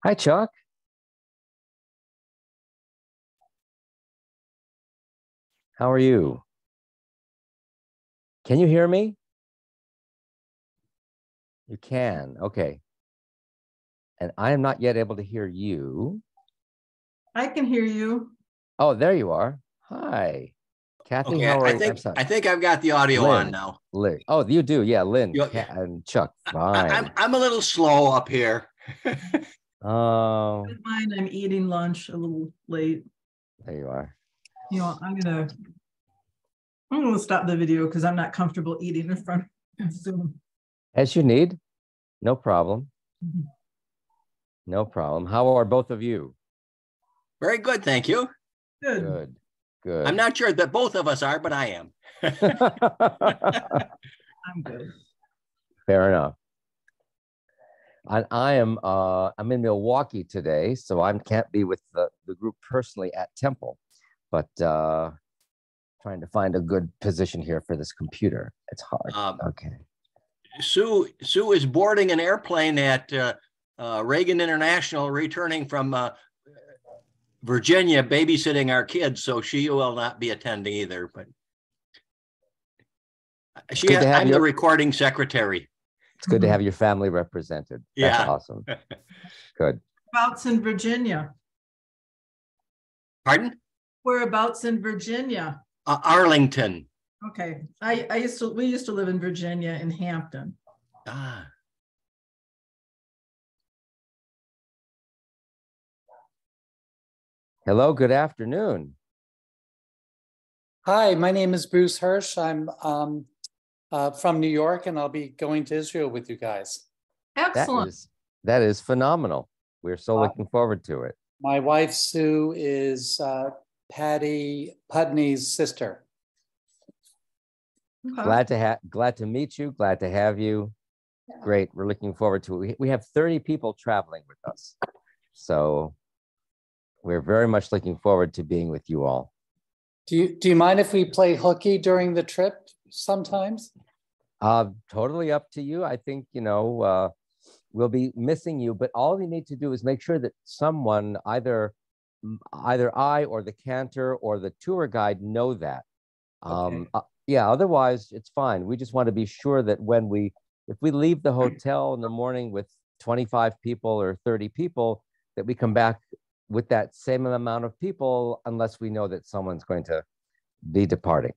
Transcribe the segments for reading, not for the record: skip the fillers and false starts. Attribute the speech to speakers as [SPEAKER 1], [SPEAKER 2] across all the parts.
[SPEAKER 1] Hi, Chuck. How are you? Can you hear me? You can. Okay. And I am not yet able to hear you.
[SPEAKER 2] I can hear you.
[SPEAKER 1] Oh, there you are. Hi. Kathy,
[SPEAKER 3] Okay,
[SPEAKER 1] how are
[SPEAKER 3] I
[SPEAKER 1] you?
[SPEAKER 3] think
[SPEAKER 1] I'm sorry.
[SPEAKER 3] I think I've got the audio
[SPEAKER 1] Lynn.
[SPEAKER 3] on now.
[SPEAKER 1] Lynn. Oh, you do. Yeah, Lynn
[SPEAKER 3] You-
[SPEAKER 1] and Chuck. Fine.
[SPEAKER 3] I'm a little slow up here.
[SPEAKER 1] Oh,
[SPEAKER 2] With mine, I'm eating lunch a little late.
[SPEAKER 1] there you are.
[SPEAKER 2] You know, I'm gonna stop the video because I'm not comfortable eating in front of Zoom.
[SPEAKER 1] As you need. No problem.
[SPEAKER 2] Mhm.
[SPEAKER 1] No problem. How are both of you?
[SPEAKER 3] Very good, thank you.
[SPEAKER 2] Good.
[SPEAKER 1] Good. Good.
[SPEAKER 3] I'm not sure that both of us are, but I am.
[SPEAKER 2] I'm good.
[SPEAKER 1] Fair enough. And I'm in Milwaukee today, so I can't be with the group personally at Temple, but trying to find a good position here for this computer. It's hard. Okay.
[SPEAKER 3] Sue is boarding an airplane at Reagan International, returning from Virginia, babysitting our kids, so she will not be attending either. But I'm the recording secretary.
[SPEAKER 1] It's good to have your family represented. That's awesome. Good.
[SPEAKER 2] Whereabouts in Virginia?
[SPEAKER 3] Pardon?
[SPEAKER 2] Whereabouts in Virginia?
[SPEAKER 3] Arlington.
[SPEAKER 2] Okay. We used to live in Virginia in Hampton.
[SPEAKER 3] Ah.
[SPEAKER 1] Hello, good afternoon.
[SPEAKER 4] Hi, my name is Bruce Hirsch. I'm from New York, and I'll be going to Israel with you guys.
[SPEAKER 2] Excellent.
[SPEAKER 1] That is phenomenal. We're so looking forward to it.
[SPEAKER 4] My wife, Sue, is Patty Putney's sister.
[SPEAKER 2] Okay.
[SPEAKER 1] Glad to meet you. Glad to have you.
[SPEAKER 4] Yeah.
[SPEAKER 1] Great. We're looking forward to it. We have 30 people traveling with us. So we're very much looking forward to being with you all.
[SPEAKER 4] Do you mind if we play hooky during the trip sometimes?
[SPEAKER 1] Totally up to you. I think, we'll be missing you, but all we need to do is make sure that someone, either I or the cantor or the tour guide, know that.
[SPEAKER 4] Okay.
[SPEAKER 1] Otherwise it's fine. We just want to be sure that if we leave the hotel in the morning with 25 people or 30 people, that we come back with that same amount of people, unless we know that someone's going to be departing.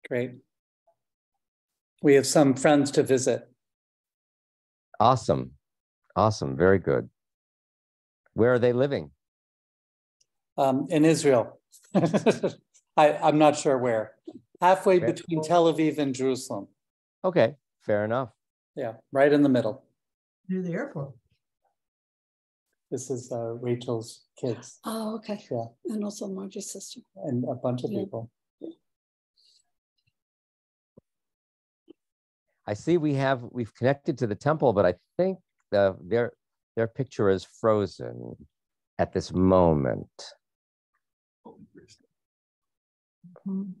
[SPEAKER 4] Great. We have some friends to visit.
[SPEAKER 1] Awesome. Awesome. Very good. Where are they living?
[SPEAKER 4] In Israel. I'm not sure where. Halfway between Tel Aviv and Jerusalem.
[SPEAKER 1] Okay, fair enough.
[SPEAKER 4] Yeah, right in the middle.
[SPEAKER 2] Near the airport.
[SPEAKER 4] This is Rachel's kids.
[SPEAKER 5] Oh, okay.
[SPEAKER 4] Yeah.
[SPEAKER 5] And also Margie's sister.
[SPEAKER 4] And a bunch of people.
[SPEAKER 1] I see we've connected to the temple, but I think their picture is frozen at this moment.
[SPEAKER 2] Mhm.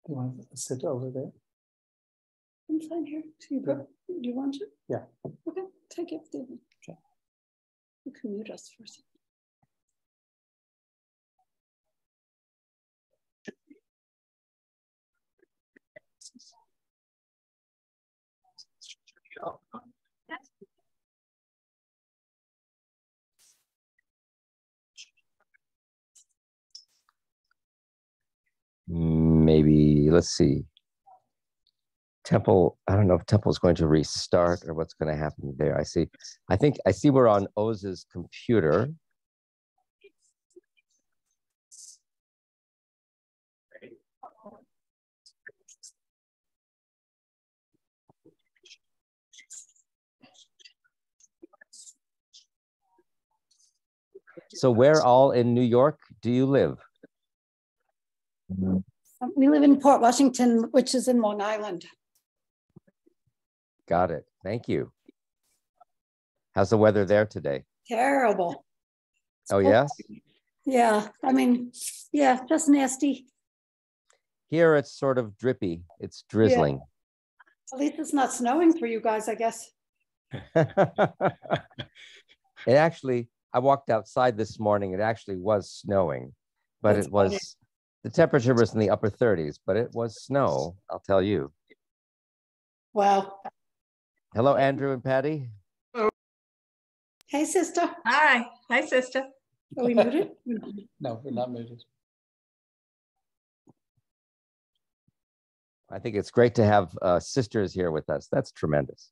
[SPEAKER 4] Do you want to sit over there?
[SPEAKER 5] I'm fine here. Do you want to?
[SPEAKER 4] Yeah.
[SPEAKER 5] Okay, take it, David.
[SPEAKER 4] Okay.
[SPEAKER 5] You can mute us for a second.
[SPEAKER 1] Maybe, let's see. Temple, I don't know if Temple is going to restart or what's going to happen there. I see we're on Oz's computer. So where all in New York do you live?
[SPEAKER 5] We live in Port Washington, which is in Long Island.
[SPEAKER 1] Got it. Thank you. How's the weather there today?
[SPEAKER 5] Terrible.
[SPEAKER 1] Oh, yes?
[SPEAKER 5] Yeah, I mean, yeah, just nasty.
[SPEAKER 1] Here it's sort of drippy. It's drizzling.
[SPEAKER 5] Yeah. At least it's not snowing for you guys, I guess.
[SPEAKER 1] It actually, I walked outside this morning. It actually was snowing, but
[SPEAKER 5] That's
[SPEAKER 1] it was, the temperature was in the upper 30s, but it was snow, I'll tell you.
[SPEAKER 5] Wow.
[SPEAKER 1] Hello, Andrew and Patty.
[SPEAKER 5] Hey, sister.
[SPEAKER 2] Hi. Hi, sister.
[SPEAKER 5] Are we muted?
[SPEAKER 4] No, we're not muted.
[SPEAKER 1] I think it's great to have sisters here with us. That's tremendous.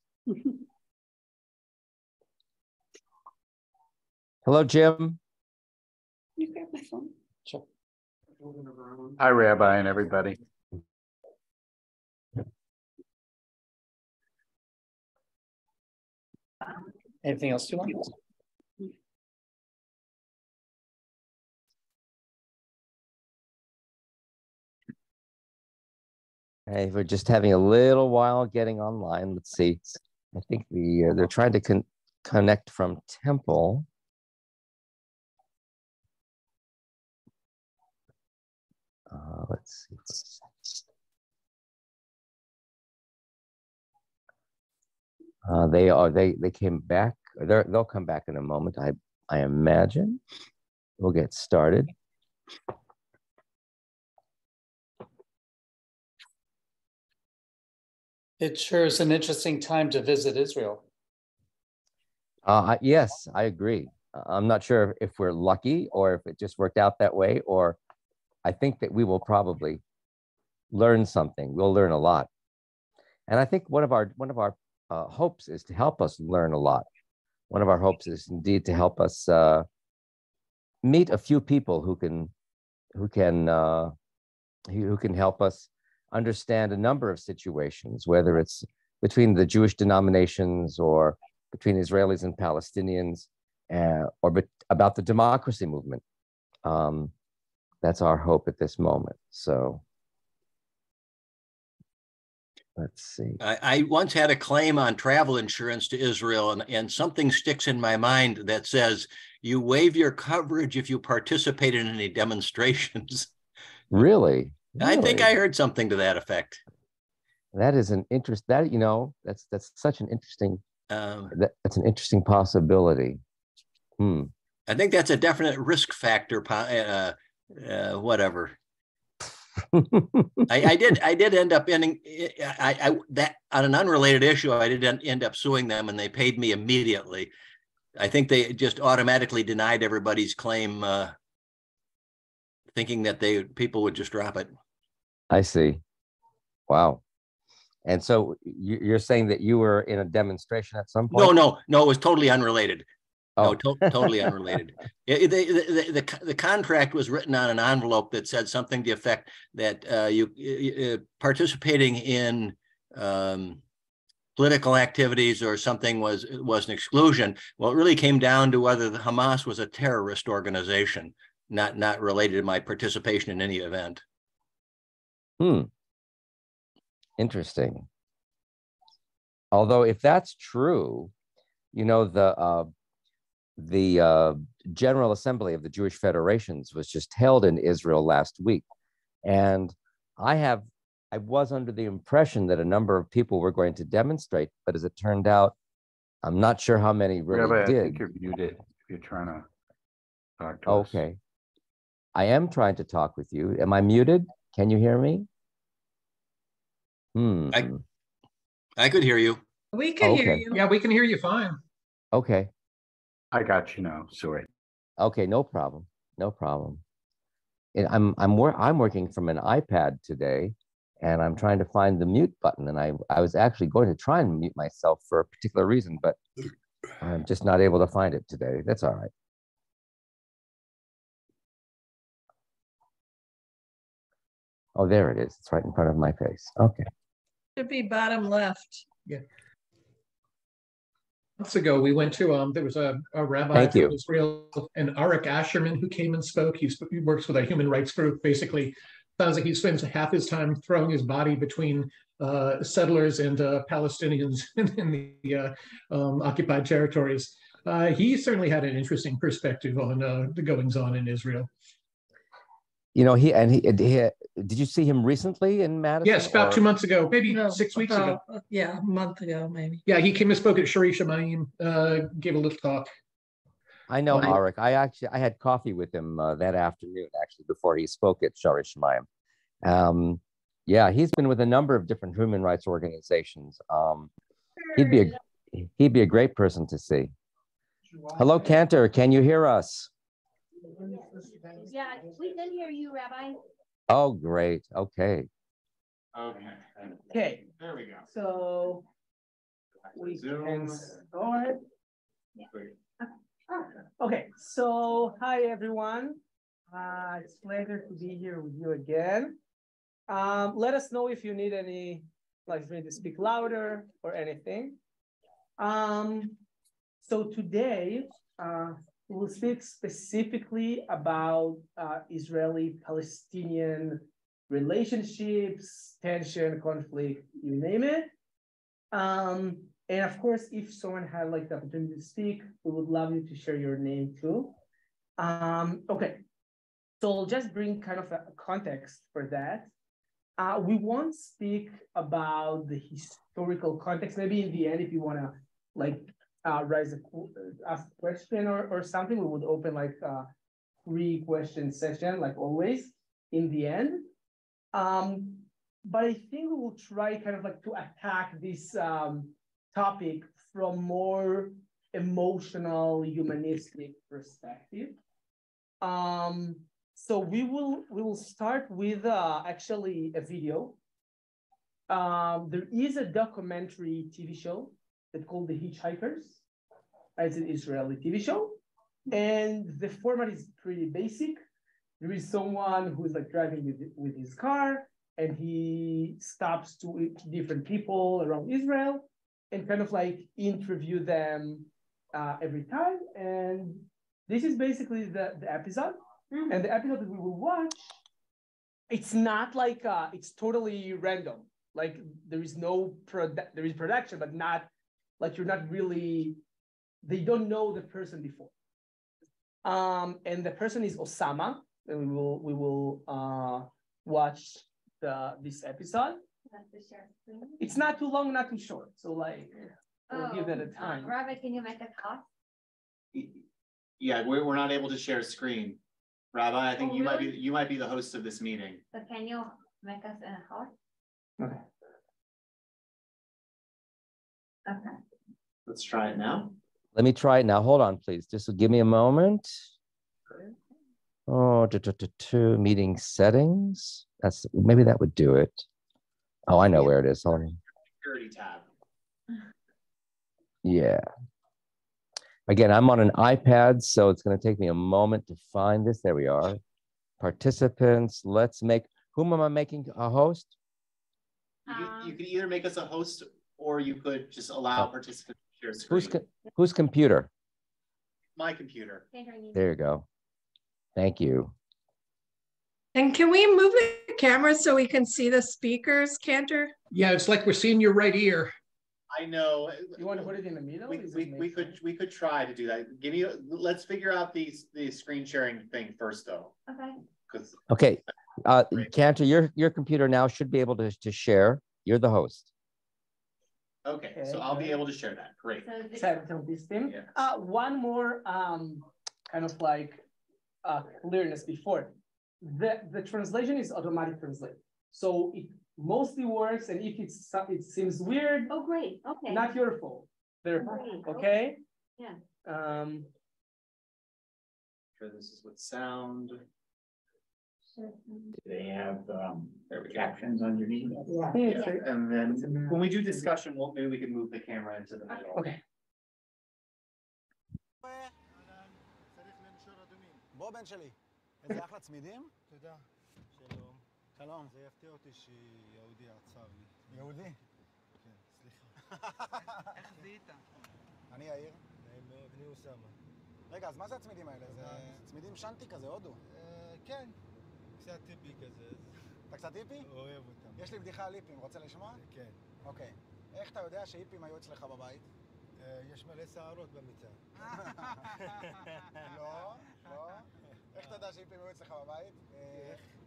[SPEAKER 1] Hello, Jim.
[SPEAKER 5] You grab my phone.
[SPEAKER 4] Sure.
[SPEAKER 6] Hi, Rabbi, and everybody.
[SPEAKER 4] Anything else you want?
[SPEAKER 1] Hey, we're just having a little while getting online. Let's see. I think they're trying to connect from Temple. Let's see. They came back. They'll come back in a moment. I imagine. We'll get started.
[SPEAKER 4] It sure is an interesting time to visit Israel.
[SPEAKER 1] Yes, I agree. I'm not sure if we're lucky or if it just worked out that way, or I think that we will probably learn something. We'll learn a lot. And I think one of our hopes is to help us learn a lot. One of our hopes is indeed to help us meet a few people who can help us understand a number of situations, whether it's between the Jewish denominations or between Israelis and Palestinians, or about the democracy movement. That's our hope at this moment. So let's see.
[SPEAKER 3] I once had a claim on travel insurance to Israel, and something sticks in my mind that says you waive your coverage if you participate in any demonstrations.
[SPEAKER 1] Really?
[SPEAKER 3] I think I heard something to that effect.
[SPEAKER 1] That is an interest. That's such an interesting. That's an interesting possibility.
[SPEAKER 3] I think that's a definite risk factor. Whatever. I did end up ending that on an unrelated issue. I did end up suing them, and they paid me immediately. I think they just automatically denied everybody's claim, thinking that people would just drop it.
[SPEAKER 1] I see. Wow. And so you're saying that you were in a demonstration at some point?
[SPEAKER 3] No, it was totally unrelated.
[SPEAKER 1] Oh.
[SPEAKER 3] No, totally unrelated. The contract was written on an envelope that said something to the effect that you participating in political activities or something was an exclusion. Well, it really came down to whether the Hamas was a terrorist organization, not related to my participation in any event.
[SPEAKER 1] Interesting. Although if that's true, the General Assembly of the Jewish Federations was just held in Israel last week. And I was under the impression that a number of people were going to demonstrate, but as it turned out, I'm not sure how many really
[SPEAKER 6] Rabbi,
[SPEAKER 1] did.
[SPEAKER 6] I think you're muted if you're trying to talk to us.
[SPEAKER 1] Okay. I am trying to talk with you. Am I muted? Can you hear me?
[SPEAKER 3] I could hear you.
[SPEAKER 2] We can hear you.
[SPEAKER 7] Yeah, we can hear you fine.
[SPEAKER 1] Okay.
[SPEAKER 6] I got you now. Sorry.
[SPEAKER 1] Okay, no problem. No problem. I'm working from an iPad today, and I'm trying to find the mute button. And I was actually going to try and mute myself for a particular reason, but I'm just not able to find it today. That's all right. Oh, there it is. It's right in front of my face. Okay.
[SPEAKER 2] Should be bottom left.
[SPEAKER 7] Yeah. Months ago, we went to there was a rabbi from Israel, and Arik Asherman, who came and spoke. He works with a human rights group. Basically, sounds like he spends half his time throwing his body between settlers and Palestinians in the occupied territories. He certainly had an interesting perspective on the goings on in Israel.
[SPEAKER 1] You know, he did you see him recently in Madison?
[SPEAKER 7] Yes, about 2 months ago, maybe
[SPEAKER 2] No,
[SPEAKER 7] 6 weeks ago.
[SPEAKER 2] Yeah, a month ago, maybe.
[SPEAKER 7] Yeah, he came and spoke at Shari Shamayim, gave a little talk.
[SPEAKER 1] I know
[SPEAKER 7] Well,
[SPEAKER 1] Arik. I had coffee with him that afternoon, actually, before he spoke at Shari Shamayim. Yeah, he's been with a number of different human rights organizations. He'd be a great person to see. Hello, Cantor. Can you hear us?
[SPEAKER 5] Yeah, we can hear you, Rabbi.
[SPEAKER 1] Oh, great. Okay.
[SPEAKER 8] Okay,
[SPEAKER 6] There we go.
[SPEAKER 8] so we can start. Okay, so hi everyone. It's a pleasure to be here with you again. Let us know if you need any, like me to speak louder or anything. So today we will speak specifically about Israeli-Palestinian relationships, tension, conflict, you name it. And of course, if someone had like the opportunity to speak, we would love you to share your name too. Okay, so I'll just bring kind of a context for that. We won't speak about the historical context. Maybe in the end, if you want to like ask a question or something, we would open like a 3-question session, like always in the end. But I think we will try kind of like to attack this topic from more emotional, humanistic perspective. So we will start with actually a video. There is a documentary TV show that's called The Hitchhikers. It's an Israeli TV show, and the format is pretty basic. There is someone who is like driving with his car, and he stops to different people around Israel and kind of like interview them every time. And this is basically the episode. And the episode that we will watch, it's not like it's totally random. Like there is there is production, but not like you're not really. They don't know the person before. And the person is Osama, and we will watch this episode. It's not too long, not too short. So like we'll give that a time.
[SPEAKER 5] Rabbi, can you make a talk?
[SPEAKER 9] Yeah, we're not able to share screen. Rabbi, I think
[SPEAKER 5] really?
[SPEAKER 9] you might be the host of this meeting.
[SPEAKER 5] So can you make us a host?
[SPEAKER 8] Okay.
[SPEAKER 5] Okay.
[SPEAKER 9] Let's try it now.
[SPEAKER 1] Let me try it now. Hold on, please. Just give me a moment. Oh, meeting settings. Maybe that would do it. Oh, I know where it is. Hold on.
[SPEAKER 9] Security tab.
[SPEAKER 1] Yeah. Again, I'm on an iPad, so it's going to take me a moment to find this. There we are. Participants. Let's make. Whom am I making a host?
[SPEAKER 9] You could either make us a host, or you could just allow participants to share screen.
[SPEAKER 1] Whose computer?
[SPEAKER 9] My computer.
[SPEAKER 1] There you go. Thank you.
[SPEAKER 2] And can we move the camera so we can see the speakers, Cantor?
[SPEAKER 7] Yeah, it's like we're seeing your right ear.
[SPEAKER 9] I know.
[SPEAKER 8] You want to put it in the middle?
[SPEAKER 9] We could try to do that. Let's figure out the screen sharing thing first, though.
[SPEAKER 5] Okay.
[SPEAKER 1] Okay, Cantor, your computer now should be able to share. You're the host.
[SPEAKER 9] Okay, so I'll be able to share that. Great.
[SPEAKER 8] Yeah. One more kind of like clearness before. The translation is automatic translate. So it mostly works, and if it seems weird,
[SPEAKER 5] oh great, okay,
[SPEAKER 8] not your fault. Therefore, okay?
[SPEAKER 5] Yeah.
[SPEAKER 9] Sure, this is with sound.
[SPEAKER 5] Sure.
[SPEAKER 6] Do they have captions underneath?
[SPEAKER 8] Yeah.
[SPEAKER 9] And then when we do discussion, maybe we can move the camera into the middle.
[SPEAKER 8] Okay.
[SPEAKER 10] בוא בן שלי, איזה אחלה צמידים? תודה, שלום. שלום. זה יפתיע אותי שיהודי עצר לי. יהודי? כן, סליחה. איך זיהית? אני יאיר. נעים מאוד, אני אוסאמה. רגע, אז מה זה הצמידים האלה? זה צמידים שנטי כזה, הודו? כן, קצת טיפי כזה. אתה קצת טיפי? אוהב אותם. יש לי בדיחה על היפים, רוצה לשמוע? כן. אוקיי. איך אתה יודע שהיפים היו אצלך בבית? יש מלא שערות במיטה. לא, לא. איך אתה יודע שהיפים היו אצלך בבית?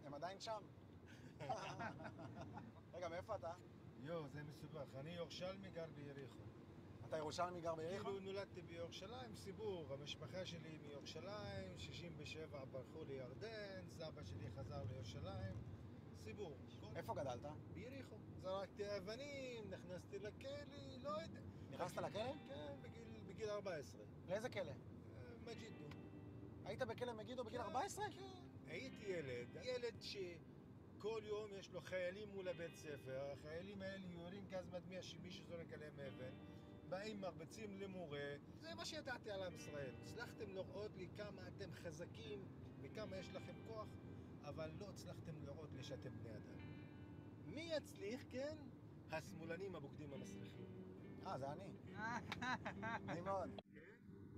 [SPEAKER 10] הם עדיין שם. רגע, מאיפה אתה?
[SPEAKER 11] זה מסובך. אני ירושלמי, גר ביריחו.
[SPEAKER 10] אתה ירושלמי, גר ביריחו?
[SPEAKER 11] כאילו נולדתי בירושלים, סיפור. המשפחה שלי מירושלים, 67 ברחו לירדן, סבא שלי חזר לירושלים. סיפור.
[SPEAKER 10] איפה גדלת?
[SPEAKER 11] ביריחו. זרקתי אבנים, נכנסתי לכלא, לא יודע.
[SPEAKER 10] נכנסת לכלא?
[SPEAKER 11] כן, בגיל 14.
[SPEAKER 10] לאיזה כלא?
[SPEAKER 11] מג'ידו.
[SPEAKER 10] היית בכלא מגידו בגיל 14?
[SPEAKER 11] כן. הייתי ילד שכל יום יש לו חיילים מול הבית ספר, החיילים האלה יורים גז מדמיע שמישהו זורק עליהם אבן, באים מרביצים למורה, זה מה שידעתי על עם ישראל. הצלחתם לראות לי כמה אתם חזקים וכמה יש לכם כוח, אבל לא הצלחתם לראות לי שאתם בני אדם. מי יצליח, כן? השמאלנים הבוגדים המסריחים.
[SPEAKER 10] זה אני. אני מאוד.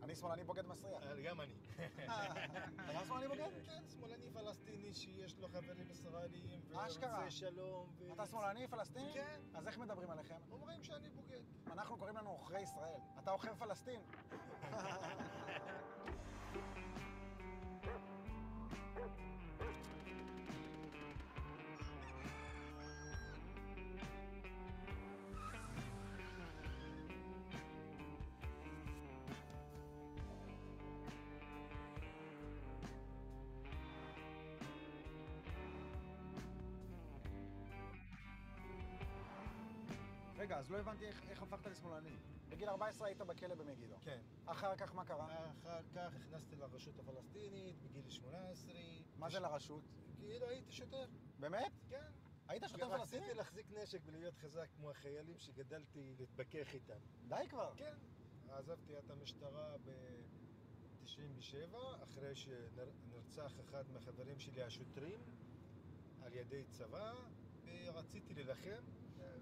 [SPEAKER 10] אני שמאלני בוגד מסריח.
[SPEAKER 11] גם אני.
[SPEAKER 10] אתה גם שמאלני בוגד?
[SPEAKER 11] כן, שמאלני פלסטיני שיש לו חברים ישראלים ורוצה שלום.
[SPEAKER 10] אתה שמאלני פלסטיני?
[SPEAKER 11] כן.
[SPEAKER 10] אז איך מדברים עליכם?
[SPEAKER 11] אומרים שאני בוגד.
[SPEAKER 10] אנחנו קוראים לנו עוכרי ישראל. אתה עוכר פלסטין. רגע, אז לא הבנתי איך הפכת לשמאלני. בגיל 14 היית בכלא במגידו.
[SPEAKER 11] כן.
[SPEAKER 10] אחר כך מה קרה?
[SPEAKER 11] אחר כך נכנסתי לרשות הפלסטינית בגיל 18.
[SPEAKER 10] מה זה לרשות?
[SPEAKER 11] כאילו הייתי שוטר.
[SPEAKER 10] באמת?
[SPEAKER 11] כן.
[SPEAKER 10] היית שוטר פלסטיני?
[SPEAKER 11] רציתי להחזיק נשק ולהיות חזק כמו החיילים שגדלתי להתבקח איתם.
[SPEAKER 10] די כבר.
[SPEAKER 11] כן. עזבתי את המשטרה ב-97, אחרי שנרצח אחד מהחברים שלי השוטרים על ידי צבא, ורציתי ללחם.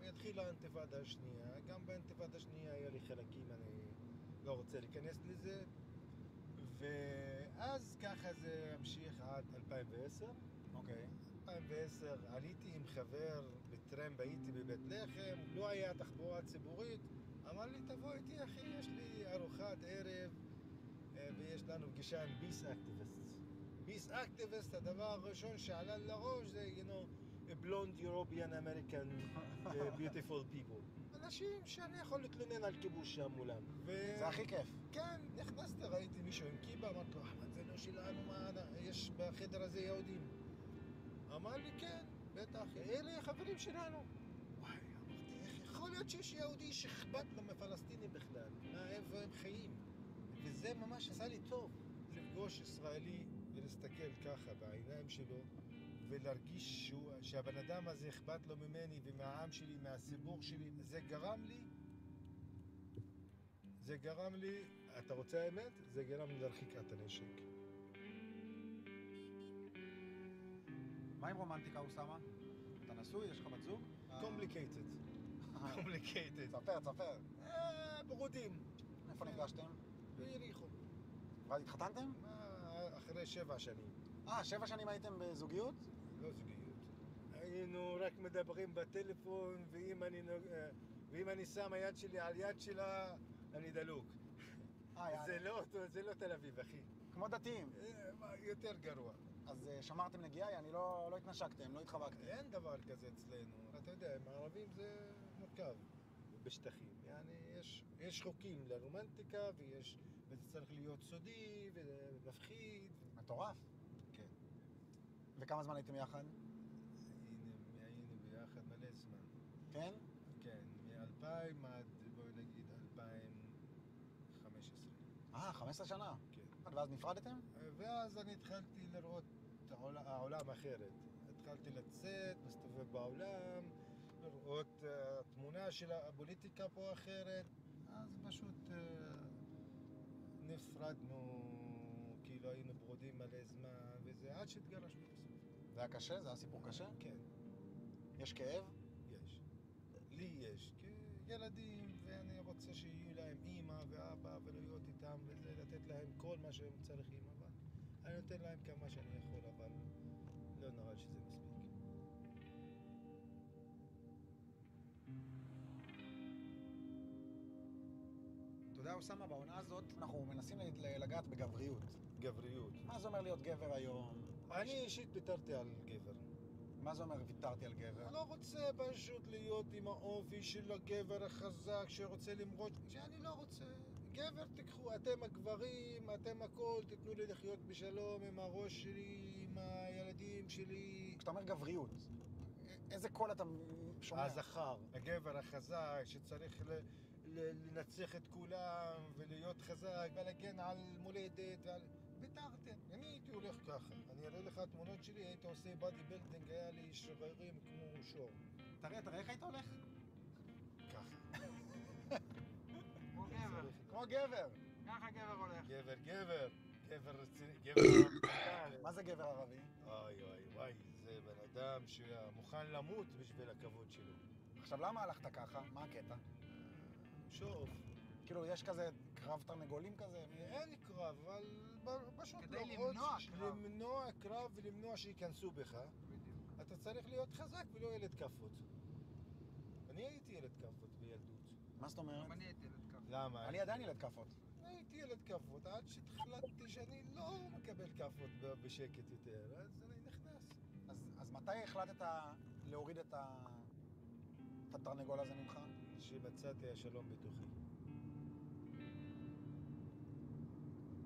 [SPEAKER 11] והתחילה האינתיפאדה השנייה, גם באינתיפאדה השנייה היה לי חלקים, אני לא רוצה להיכנס לזה, ואז ככה זה המשיך עד 2010.
[SPEAKER 10] אוקיי.
[SPEAKER 11] 2010 עליתי עם חבר בטרמפ, הייתי בבית לחם, לא היה תחבורה ציבורית, אמר לי תבוא איתי אחי, יש לי ארוחת ערב ויש לנו פגישה עם Peace Activists. Peace Activists, הדבר הראשון שעלה לראש זה, blonde European American beautiful people. אנשים שאני יכול להתלונן על כיבוש שם מולם.
[SPEAKER 10] זה הכי כיף.
[SPEAKER 11] כן, נכנסתי, ראיתי מישהו עם כיפה, אמרתי לו, אחמד, זה לא שלנו, מה יש בחדר הזה יהודים? אמר לי, כן, בטח, אלה החברים שלנו. וואי, אמרתי, איך יכול להיות שיש יהודי שאכפת לו מפלסטינים בכלל? איפה הם חיים? וזה ממש עשה לי טוב, לפגוש ישראלי ולהסתכל ככה בעיניים שלו, ולהרגיש שהבן אדם הזה אכפת לו ממני ומהעם שלי, מהסיפור שלי. זה גרם לי, אתה רוצה האמת? זה גרם לי להרחיק את הנשק.
[SPEAKER 10] מה עם רומנטיקה, אוסאמה? אתה נשוי? יש לך בת זוג?
[SPEAKER 11] Complicated.
[SPEAKER 10] תספר.
[SPEAKER 11] ברודים.
[SPEAKER 10] איפה נפגשתם?
[SPEAKER 11] ביריחו.
[SPEAKER 10] ואז התחתנתם?
[SPEAKER 11] אחרי 7 שנים.
[SPEAKER 10] 7 שנים הייתם בזוגיות?
[SPEAKER 11] לא זוגיות. היינו רק מדברים בטלפון, ואם אני שם היד שלי על יד שלה, אני דלוק. זה לא תל אביב, אחי.
[SPEAKER 10] כמו דתיים.
[SPEAKER 11] יותר גרוע.
[SPEAKER 10] אז שמרתם נגיעה, יעני לא התנשקתם, לא התחבקתם.
[SPEAKER 11] אין דבר כזה אצלנו. אתה יודע, עם הערבים זה מורכב בשטחים. יעני, יש חוקים לרומנטיקה, וזה צריך להיות סודי ומפחיד.
[SPEAKER 10] מטורף.
[SPEAKER 11] כן.
[SPEAKER 10] וכמה זמן הייתם יחד?
[SPEAKER 11] היינו ביחד מלא זמן.
[SPEAKER 10] כן?
[SPEAKER 11] כן, מ-2000 עד, בואי נגיד, 2015.
[SPEAKER 10] 15 שנה?
[SPEAKER 11] כן.
[SPEAKER 10] ואז נפרדתם?
[SPEAKER 11] ואז אני התחלתי לראות את העולם אחרת. התחלתי לצאת, להסתובב בעולם, לראות תמונה של הפוליטיקה פה אחרת. אז פשוט נפרדנו, כאילו היינו ברודים מלא זמן, וזה עד שהתגרשנו בסוף.
[SPEAKER 10] זה היה קשה? זה היה סיפור קשה?
[SPEAKER 11] כן.
[SPEAKER 10] יש כאב?
[SPEAKER 11] יש. לי יש. ילדים, ואני רוצה שיהיו להם אמא ואבא ולהיות איתם וזה, לתת להם כל מה שהם צריכים, אבל אני נותן להם כמה שאני יכול, אבל לא נראה שזה מספיק.
[SPEAKER 10] יודע, אוסמה, בעונה הזאת אנחנו מנסים לגעת בגבריות.
[SPEAKER 11] גבריות.
[SPEAKER 10] מה זה אומר להיות גבר היום?
[SPEAKER 11] אני אישית ויתרתי על גבר.
[SPEAKER 10] מה זה אומר ויתרתי על גבר?
[SPEAKER 11] אני לא רוצה פשוט להיות עם האופי של הגבר החזק שרוצה למרות שאני לא רוצה. גבר תיקחו, אתם הגברים, אתם הכל, תתנו לי לחיות בשלום עם הראש שלי, עם הילדים שלי.
[SPEAKER 10] כשאתה אומר גבריות, איזה קול אתה שומע?
[SPEAKER 11] הזכר, הגבר החזק שצריך לנצח את כולם ולהיות חזק ולהגן על מולדת ועל... ויתרתם, אני הייתי הולך ככה. אני אראה לך תמונות שלי, הייתי עושה בדי בילדינג, היה לי שרירים כמו שור.
[SPEAKER 10] תראה איך היית הולך?
[SPEAKER 11] ככה.
[SPEAKER 10] כמו גבר. כמו גבר.
[SPEAKER 11] ככה גבר הולך. גבר רציני, גבר...
[SPEAKER 10] מה זה גבר ערבי?
[SPEAKER 11] וואי, זה בן אדם שמוכן למות בשביל הכבוד שלו.
[SPEAKER 10] עכשיו, למה הלכת ככה? מה הקטע?
[SPEAKER 11] שוב.
[SPEAKER 10] כאילו, יש כזה קרב תרנגולים כזה?
[SPEAKER 11] אין קרב, אבל פשוט
[SPEAKER 10] כדי
[SPEAKER 11] למנוע קרב ולמנוע שיכנסו בך. אתה צריך להיות חזק ולא ילד כפות. אני הייתי ילד כפות בילדות.
[SPEAKER 10] מה זאת אומרת?
[SPEAKER 11] אני הייתי ילד כפות. למה?
[SPEAKER 10] אני עדיין ילד כפות.
[SPEAKER 11] הייתי ילד כפות, עד שהחלטתי שאני לא מקבל כפות בשקט יותר, אז אני נכנס.
[SPEAKER 10] אז מתי החלטת להוריד את התרנגול הזה ממך?
[SPEAKER 11] שמצאתי השלום בתוכי.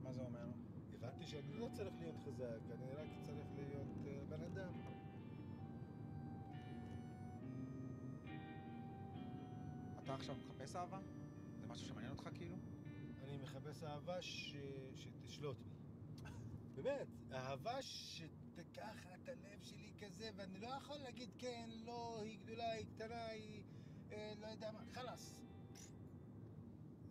[SPEAKER 10] מה זה אומר?
[SPEAKER 11] הבנתי שאני לא צריך להיות חזק, אני רק צריך להיות בן אדם.
[SPEAKER 10] אתה עכשיו מחפש אהבה? זה משהו שמעניין אותך כאילו?
[SPEAKER 11] אני מחפש אהבה שתשלוט בי. באמת, אהבה שתיקח את הלב שלי כזה, ואני לא יכול להגיד כן, לא, היא גדולה, היא קטנה, היא... לא יודע מה, חלאס.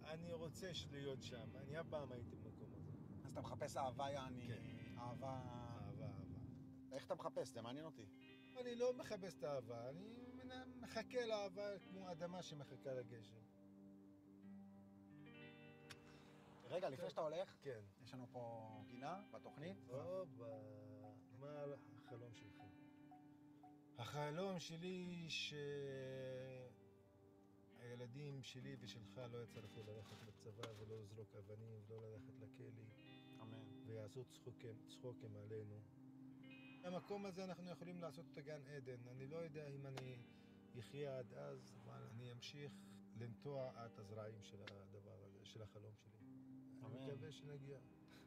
[SPEAKER 11] אני רוצה להיות שם, אני אף פעם הייתי במקום הזה.
[SPEAKER 10] אז אתה מחפש אהבה, יעני...
[SPEAKER 11] כן.
[SPEAKER 10] אהבה... איך אתה מחפש? זה מעניין אותי.
[SPEAKER 11] אני לא מחפש את האהבה, אני מחכה לאהבה כמו אדמה שמחכה לגשם.
[SPEAKER 10] רגע, לפני שאתה הולך,
[SPEAKER 11] כן.
[SPEAKER 10] יש לנו פה גינה בתוכנית.
[SPEAKER 11] מה החלום שלך? החלום שלי שהילדים שלי ושלך לא יצטרכו ללכת לצבא ולא לזרוק אבנים ולא ללכת לכלא.
[SPEAKER 10] אמן.
[SPEAKER 11] ויעשו צחוקים עלינו. במקום הזה אנחנו יכולים לעשות את גן עדן. אני לא יודע אם אני אחיה עד אז, אבל אני אמשיך לנטוע את הזרעים של הדבר הזה, של החלום שלי. אני מקווה שנגיע.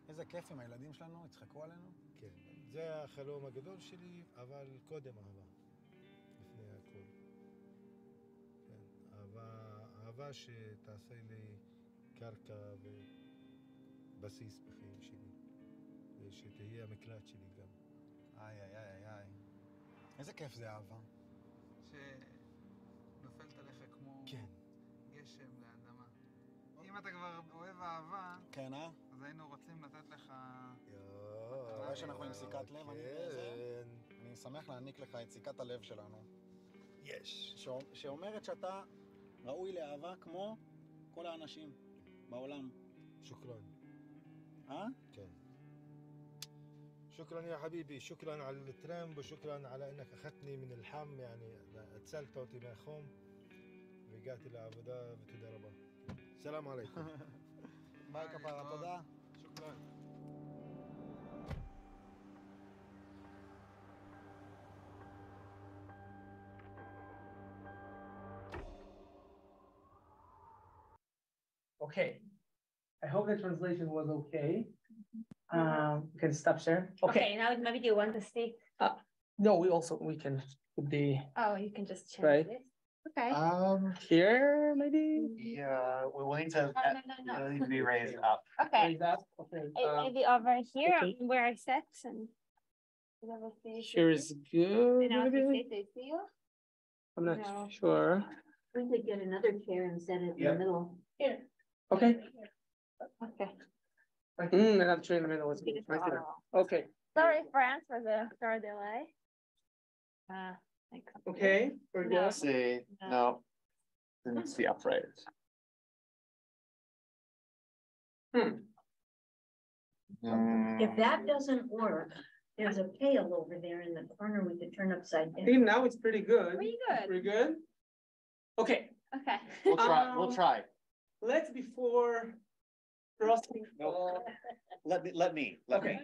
[SPEAKER 10] איזה כיף עם הילדים שלנו, יצחקו עלינו.
[SPEAKER 11] כן, זה החלום הגדול שלי, אבל קודם אהבה. לפני הכל. כן, אהבה שתעשה לי קרקע ובסיס בחיים שלי. ושתהיה המקלט שלי גם.
[SPEAKER 10] איי. איזה כיף זה אהבה.
[SPEAKER 12] שנופלת עליך כמו
[SPEAKER 11] כן.
[SPEAKER 12] גשם לאדמה. אם אתה כבר אוהב אהבה,
[SPEAKER 10] כן,
[SPEAKER 12] אז היינו רוצים לתת לך...
[SPEAKER 10] אתה רואה שאנחנו עם סיכת לב? אני שמח להעניק לך את סיכת הלב שלנו.
[SPEAKER 11] יש.
[SPEAKER 10] שאומרת שאתה ראוי לאהבה כמו כל האנשים בעולם.
[SPEAKER 11] שוקרן.
[SPEAKER 10] כן.
[SPEAKER 11] شكرا يا حبيبي، شكرا على الترامب وشكرا على انك اخذتني من الحم، يعني اتسلت אותי מהחום והגעתי לעבודה ותודה רבה. סלאם עליכם.
[SPEAKER 10] ביי כפרה, תודה.
[SPEAKER 11] שוקרן.
[SPEAKER 8] Okay. I hope the translation was okay. We can stop share.
[SPEAKER 5] Okay, now maybe you want to speak.
[SPEAKER 8] No, we can put the.
[SPEAKER 5] Oh, you can just change
[SPEAKER 8] Right.
[SPEAKER 5] this. Okay.
[SPEAKER 8] Here maybe.
[SPEAKER 9] Yeah, we will need to.
[SPEAKER 5] No.
[SPEAKER 9] It'll need to be raised up.
[SPEAKER 5] Okay.
[SPEAKER 8] Raise that. Okay.
[SPEAKER 5] Maybe over here
[SPEAKER 8] okay.
[SPEAKER 5] where I sit and.
[SPEAKER 8] Here is good.
[SPEAKER 5] And I'll
[SPEAKER 8] maybe?
[SPEAKER 5] sit this here.
[SPEAKER 8] I'm not
[SPEAKER 5] No.
[SPEAKER 8] sure.
[SPEAKER 5] We could get another chair and set it in the middle. Here.
[SPEAKER 8] Okay.
[SPEAKER 5] Okay.
[SPEAKER 8] Another chair in the middle is right there. Okay.
[SPEAKER 5] Sorry, France, for the short delay. Thanks.
[SPEAKER 8] Okay. We're
[SPEAKER 5] No.
[SPEAKER 8] good.
[SPEAKER 9] See, no, didn't see upright.
[SPEAKER 13] If that doesn't work, there's a pail over there in the corner we could turn upside
[SPEAKER 8] I
[SPEAKER 13] down.
[SPEAKER 8] think now it's pretty good.
[SPEAKER 5] Pretty good.
[SPEAKER 8] Pretty good. Okay.
[SPEAKER 5] Okay.
[SPEAKER 9] We'll try. We'll try.
[SPEAKER 8] let's before crossing.
[SPEAKER 9] Let me.
[SPEAKER 8] Okay.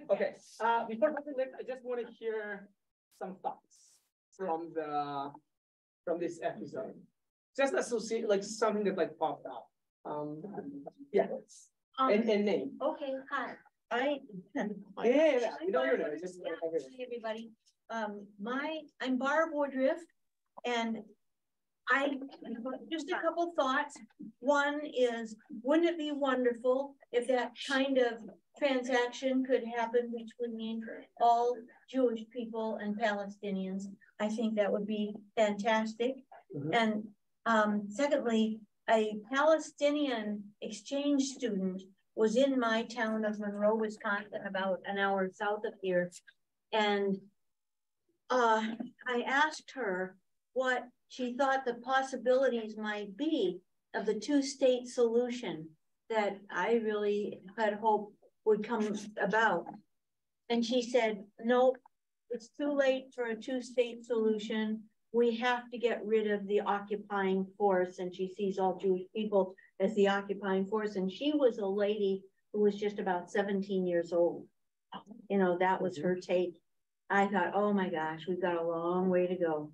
[SPEAKER 8] Before crossing, I just want to hear some thoughts from this episode. Just associate like something that like popped up. Yeah. And name.
[SPEAKER 13] Okay, hi.
[SPEAKER 8] Yeah. We know your name. Just
[SPEAKER 13] Hi, everybody. I'm Barb Woodruff, and just a couple thoughts. One is, wouldn't it be wonderful if that kind of transaction could happen between all Jewish people and Palestinians? I think that would be fantastic. And secondly, a Palestinian exchange student was in my town of Monroe, Wisconsin, about an hour south of here. And I asked her what she thought the possibilities might be of the two-state solution that I really had hoped would come about. And she said, nope, it's too late for a two-state solution. We have to get rid of the occupying force. And she sees all Jewish people as the occupying force. And she was a lady who was just about 17 years old. You know, that was her take. I thought, oh my gosh, we've got a long way to go.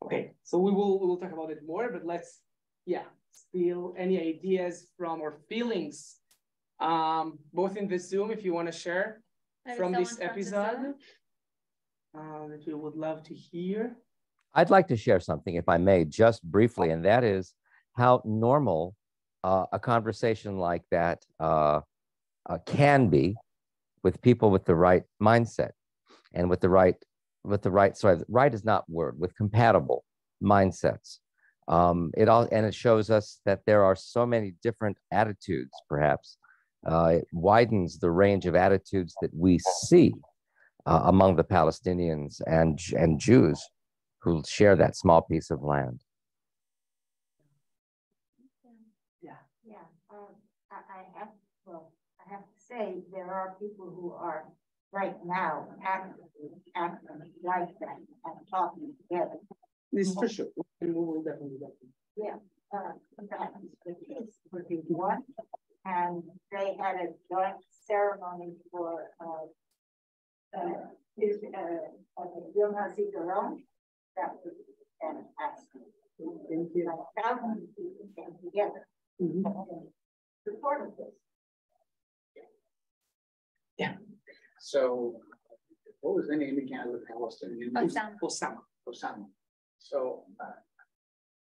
[SPEAKER 8] Okay, so we will talk about it more, but let's, steal any ideas from or feelings, both in the Zoom, if you want to share from this episode, that we would love to hear.
[SPEAKER 1] I'd like to share something, if I may, just briefly, and that is how normal a conversation like that can be with people with the right mindset and with the right, right is not word, with compatible mindsets. It shows us that there are so many different attitudes, perhaps. It widens the range of attitudes that we see among the Palestinians and Jews who share that small piece of land.
[SPEAKER 14] I have to say there are people who are right now acting like that and talking together.
[SPEAKER 8] This is for sure. We will definitely do that.
[SPEAKER 14] Yeah, that is the case would be one, and they had a joint ceremony for Yom HaZikaron. That was fantastic. Thousands of people came together and supported this.
[SPEAKER 8] Yeah.
[SPEAKER 6] So, what was the name again of the Palestinian?
[SPEAKER 8] Osama.
[SPEAKER 6] So,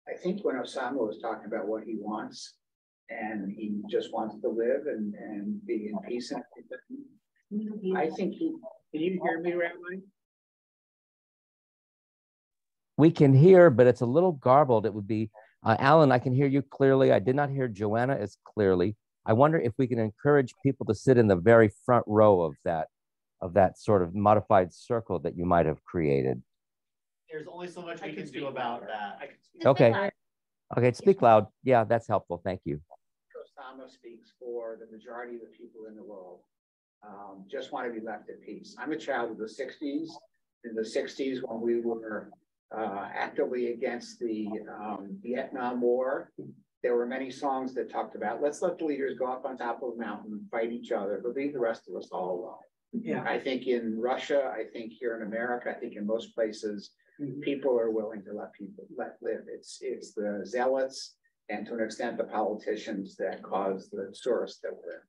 [SPEAKER 6] I think when Osama was talking about what he wants, and he just wants to live and be in peace and everything, I think can you hear me, Rabbi?
[SPEAKER 1] We can hear, but it's a little garbled. It would be, Alan, I can hear you clearly. I did not hear Joanna as clearly. I wonder if we can encourage people to sit in the very front row of that sort of modified circle that you might have created.
[SPEAKER 9] There's only so much we can do about that.
[SPEAKER 1] Okay. Okay, speak loud. Yeah, that's helpful. Thank you.
[SPEAKER 6] Osama speaks for the majority of the people in the world. Just want to be left at peace. I'm a child of the 60s. In the 60s, when we were actively against the Vietnam War, there were many songs that talked about, let's let the leaders go up on top of a mountain and fight each other, but leave the rest of us all alone.
[SPEAKER 8] Yeah.
[SPEAKER 6] I think in Russia, I think here in America, I think in most places, people are willing to let live. It's the zealots and to an extent the politicians that cause the source that we're in.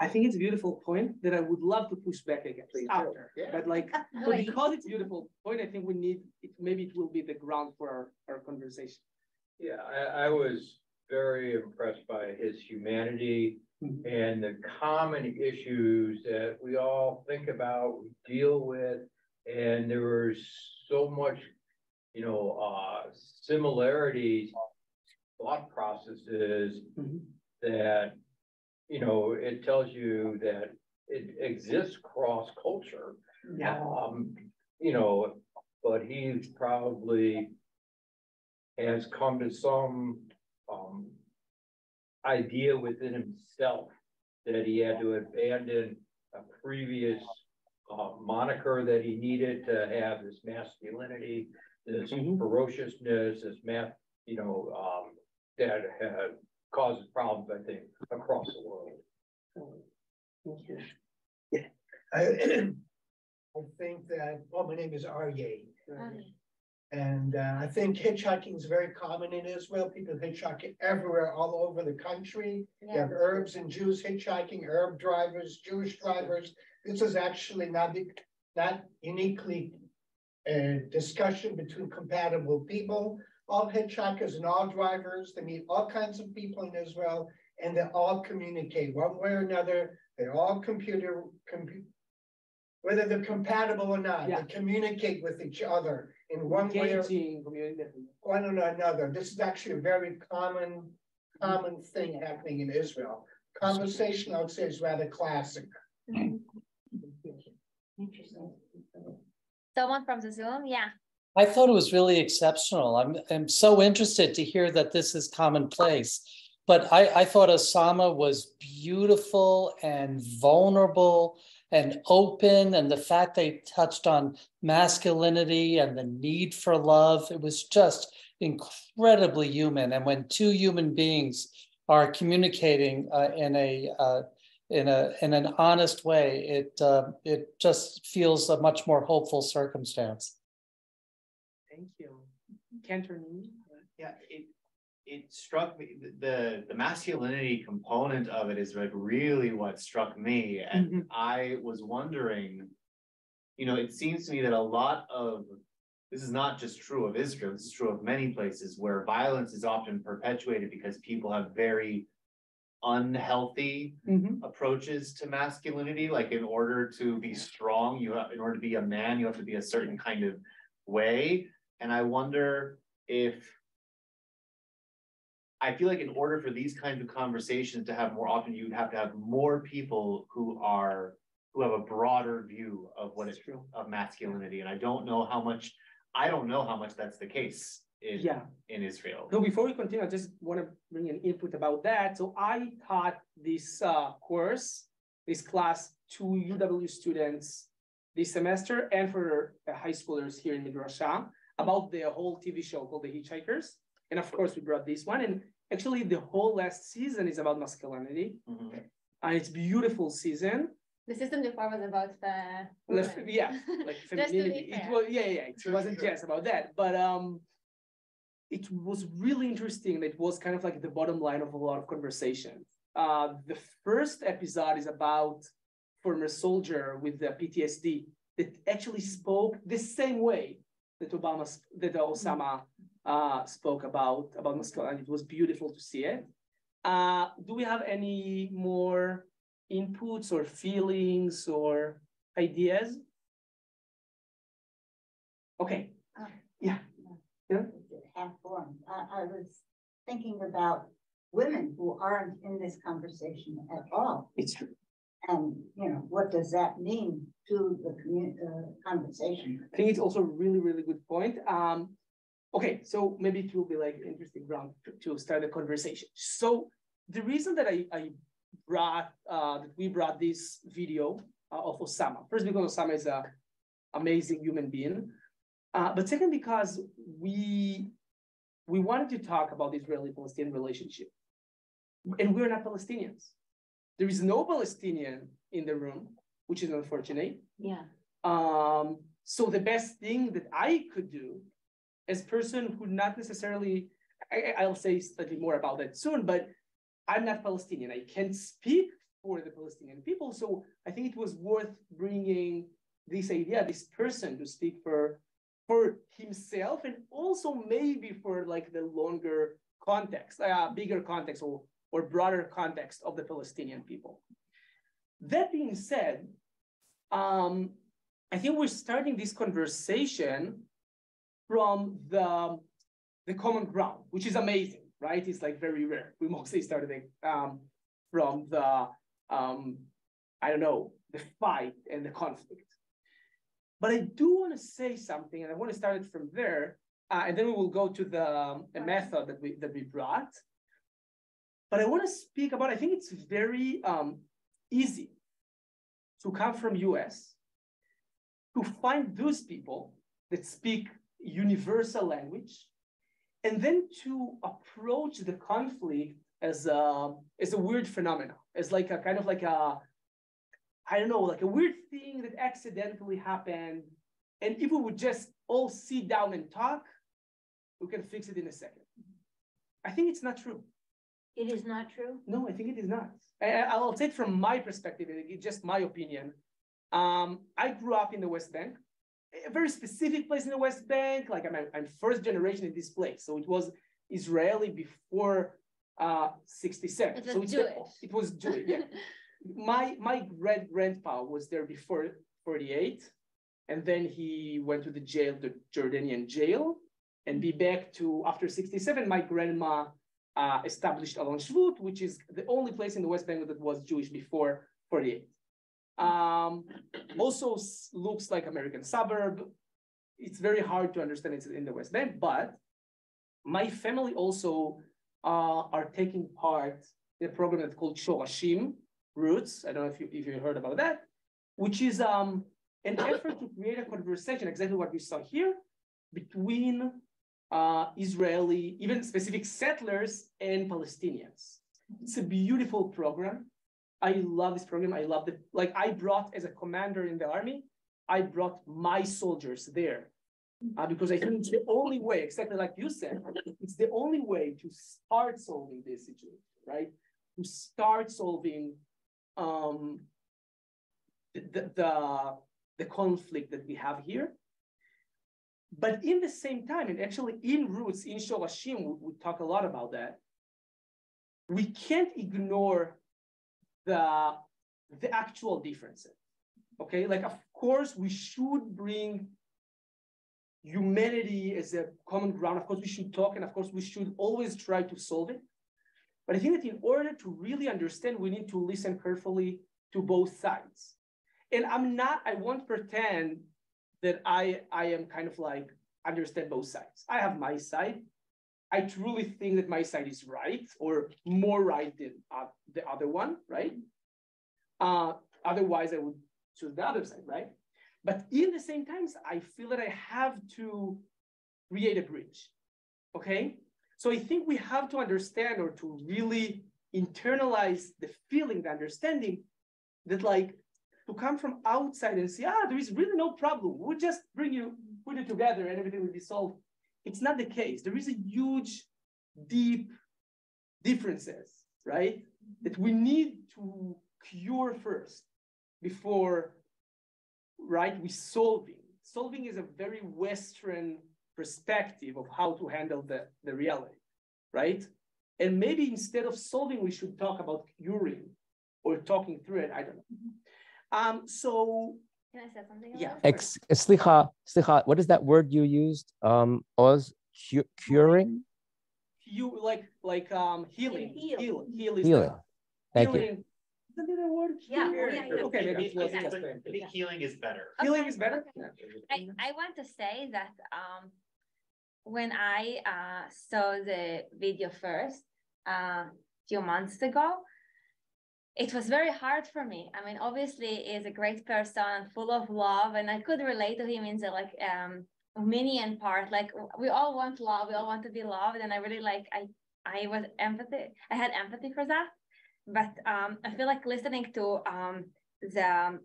[SPEAKER 8] I think it's a beautiful point that I would love to push back against after. Yeah. But but because it's a beautiful point, I think we need it. Maybe it will be the ground for our conversation.
[SPEAKER 15] Yeah, I was very impressed by his humanity and the common issues that we all think about, we deal with, and there was so much, similarities, thought processes that, it tells you that it exists cross culture.
[SPEAKER 8] Yeah.
[SPEAKER 15] But he probably has come to some idea within himself that he had to abandon a previous moniker that he needed to have this masculinity, this ferociousness, this that had causes problems, I think, across the world.
[SPEAKER 16] I think that, my name is Aryeh. And I think hitchhiking is very common in Israel. People hitchhike everywhere, all over the country.
[SPEAKER 13] Yeah.
[SPEAKER 16] You have Arabs and Jews hitchhiking, Arab drivers, Jewish drivers. This is actually not uniquely a discussion between compatible people. All hitchhikers and all drivers, they meet all kinds of people in Israel, and they all communicate one way or another. They're all whether they're compatible or not, they communicate with each other in one way or another. This is actually a very common thing happening in Israel. Conversation, I would say, is rather classic.
[SPEAKER 13] Interesting. Someone from the Zoom, yeah.
[SPEAKER 4] I thought it was really exceptional. I'm so interested to hear that this is commonplace. But I thought Osama was beautiful and vulnerable and open, and the fact they touched on masculinity and the need for love, it was just incredibly human. And when two human beings are communicating in an honest way, it just feels a much more hopeful circumstance.
[SPEAKER 9] Thank you. Cantor. Yeah, it struck me, the masculinity component of it is like really what struck me. And I was wondering, it seems to me that a lot of, this is not just true of Israel, this is true of many places where violence is often perpetuated because people have very unhealthy approaches to masculinity. Like in order to be strong, in order to be a man, you have to be a certain kind of way. And I wonder if, I feel like in order for these kinds of conversations to have more often, you'd have to have more people who have a broader view of what is true of masculinity. And I don't know how much that's the case in Israel.
[SPEAKER 8] No, before we continue, I just want to bring an input about that. So I taught this this class to UW students this semester and for high schoolers here in Midrasha about the whole TV show called The Hitchhikers. And of course, we brought this one. And actually, the whole last season is about masculinity. And it's a beautiful season.
[SPEAKER 13] The season before was about
[SPEAKER 8] like femininity. It wasn't just about that. But it was really interesting. It was kind of like the bottom line of a lot of conversations. The first episode is about former soldier with the PTSD that actually spoke the same way that Osama spoke about masculinity. It was beautiful to see it. Do we have any more inputs or feelings or ideas? Okay. Yeah.
[SPEAKER 14] Half-formed. I was thinking about women who aren't in this conversation at all.
[SPEAKER 8] It's true.
[SPEAKER 14] And what does that mean to the conversation?
[SPEAKER 8] I think it's also a really, really good point. Okay, so maybe it will be like an interesting ground to start the conversation. So the reason that we brought this video of Osama, first because Osama is an amazing human being, but second because we wanted to talk about the Israeli-Palestinian relationship, and we're not Palestinians. There is no Palestinian in the room, which is unfortunate.
[SPEAKER 13] Yeah.
[SPEAKER 8] So the best thing that I could do as a person who not necessarily, I'll say slightly more about that soon, but I'm not Palestinian. I can't speak for the Palestinian people. So I think it was worth bringing this idea, this person to speak for himself and also maybe for like the longer context, bigger context or broader context of the Palestinian people. That being said, I think we're starting this conversation from the common ground, which is amazing, right? It's like very rare. We mostly started from the, the fight and the conflict. But I do want to say something, and I want to start it from there, and then we will go to the method that we brought. But I want to speak about, I think it's very easy to come from US to find those people that speak universal language, and then to approach the conflict as a weird phenomenon, as like a kind of like a, I don't know, like a weird thing that accidentally happened. And if we would just all sit down and talk, we can fix it in a second. I think it's not true.
[SPEAKER 13] It is not true?
[SPEAKER 8] No, I think it is not. I'll say it from my perspective, it's just my opinion. I grew up in the West Bank, a very specific place in the West Bank. Like I'm first generation in this place. So it was Israeli before 67.
[SPEAKER 13] It was Jewish.
[SPEAKER 8] It was Jewish, yeah. My great-grandpa was there before 48. And then he went to the jail, the Jordanian jail, and be back to, after 67, my grandma established Alon Shvut, which is the only place in the West Bank that was Jewish before 48. Also looks like American suburb. It's very hard to understand it's in the West Bank, but my family also are taking part in a program that's called Shorashim, Roots. I don't know if you heard about that, which is an effort to create a conversation, exactly what we saw here, between Israeli, even specific settlers and Palestinians. It's a beautiful program. I love this program. I love it. Like I brought, as a commander in the army, I brought my soldiers there because I think it's the only way, exactly like you said, it's the only way to start solving this situation, right? To start solving the conflict that we have here. But in the same time, and actually in Roots, in Shorashim, we talk a lot about that. We can't ignore the actual differences, okay? Like, of course, we should bring humanity as a common ground. Of course, we should talk, and of course, we should always try to solve it. But I think that in order to really understand, we need to listen carefully to both sides. And I won't pretend that I am kind of like, understand both sides. I have my side. I truly think that my side is right, or more right than the other one, right? Otherwise, I would choose the other side, right? But in the same times, I feel that I have to create a bridge, okay? So I think we have to understand, or to really internalize the feeling, the understanding that, like, to come from outside and say, there is really no problem. We'll just put it together and everything will be solved. It's not the case. There is a huge, deep differences, right? That we need to cure first before, right, we solving. Solving is a very Western perspective of how to handle the reality, right? And maybe instead of solving, we should talk about curing or talking through it. I don't know. So
[SPEAKER 13] can I say something?
[SPEAKER 8] Yeah.
[SPEAKER 1] Slicha, what is that word you used? Oz, curing?
[SPEAKER 8] Healing.
[SPEAKER 1] Healing. Thank you.
[SPEAKER 8] Isn't it a word?
[SPEAKER 13] Yeah.
[SPEAKER 8] Okay, maybe it was just
[SPEAKER 9] I think healing is better.
[SPEAKER 8] Healing is better?
[SPEAKER 17] I want to say that when I saw the video first a few months ago, it was very hard for me. I mean, obviously, he's a great person, full of love, and I could relate to him in the Armenian part. Like, we all want love, we all want to be loved, and I really I had empathy for that. But I feel like listening to the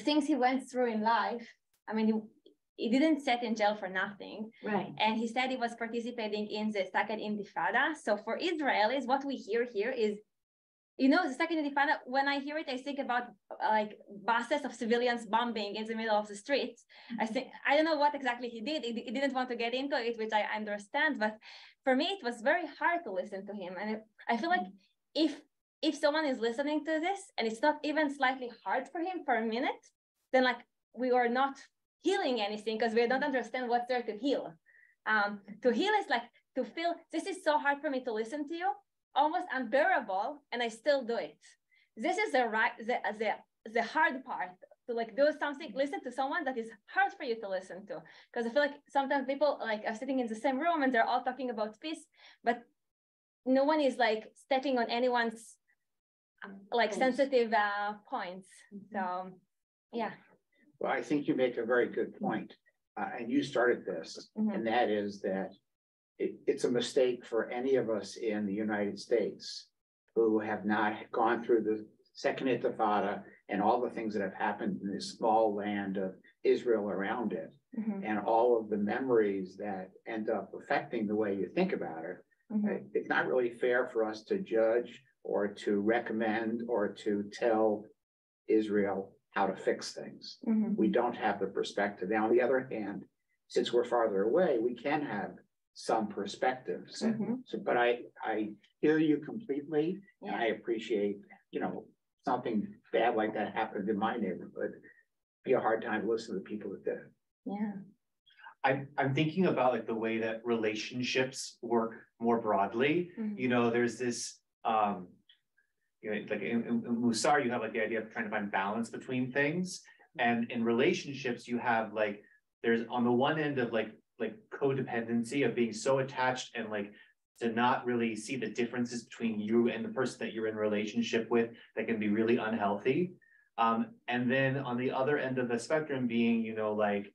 [SPEAKER 17] things he went through in life. I mean, he didn't sit in jail for nothing,
[SPEAKER 13] right? And
[SPEAKER 17] he said he was participating in the Second Intifada. So for Israelis, what we hear here is, the Second Intifada, when I hear it, I think about like buses of civilians bombing in the middle of the streets. I don't know what exactly he did. He didn't want to get into it, which I understand. But for me, it was very hard to listen to him. And I feel like if someone is listening to this and it's not even slightly hard for him for a minute, then like we are not healing anything because we don't understand what's there to heal. To heal is like to feel, this is so hard for me to listen to you, almost unbearable, and I still do it. This is the hard part, to like do something, listen to someone that is hard for you to listen to. Because I feel like sometimes people like are sitting in the same room and they're all talking about peace, but no one is like stepping on anyone's like sensitive points. So yeah.
[SPEAKER 6] Well, I think you make a very good point. And you started this, and that is that it's a mistake for any of us in the United States who have not gone through the Second Intifada and all the things that have happened in this small land of Israel around it, and all of the memories that end up affecting the way you think about it. It's not really fair for us to judge or to recommend or to tell Israel how to fix things. We don't have the perspective. Now, on the other hand, since we're farther away, we can have some perspectives. So, but I hear you completely, and I appreciate, you know, something bad like that happened in my neighborhood. Be a hard time to listen to the people that did it.
[SPEAKER 9] Yeah. I'm thinking about like the way that relationships work more broadly. You know, there's this, you know, like in Musar, you have like the idea of trying to find balance between things. And in relationships, you have like, there's on the one end of like codependency of being so attached and like to not really see the differences between you and the person that you're in relationship with that can be really unhealthy. And then on the other end of the spectrum being, you know, like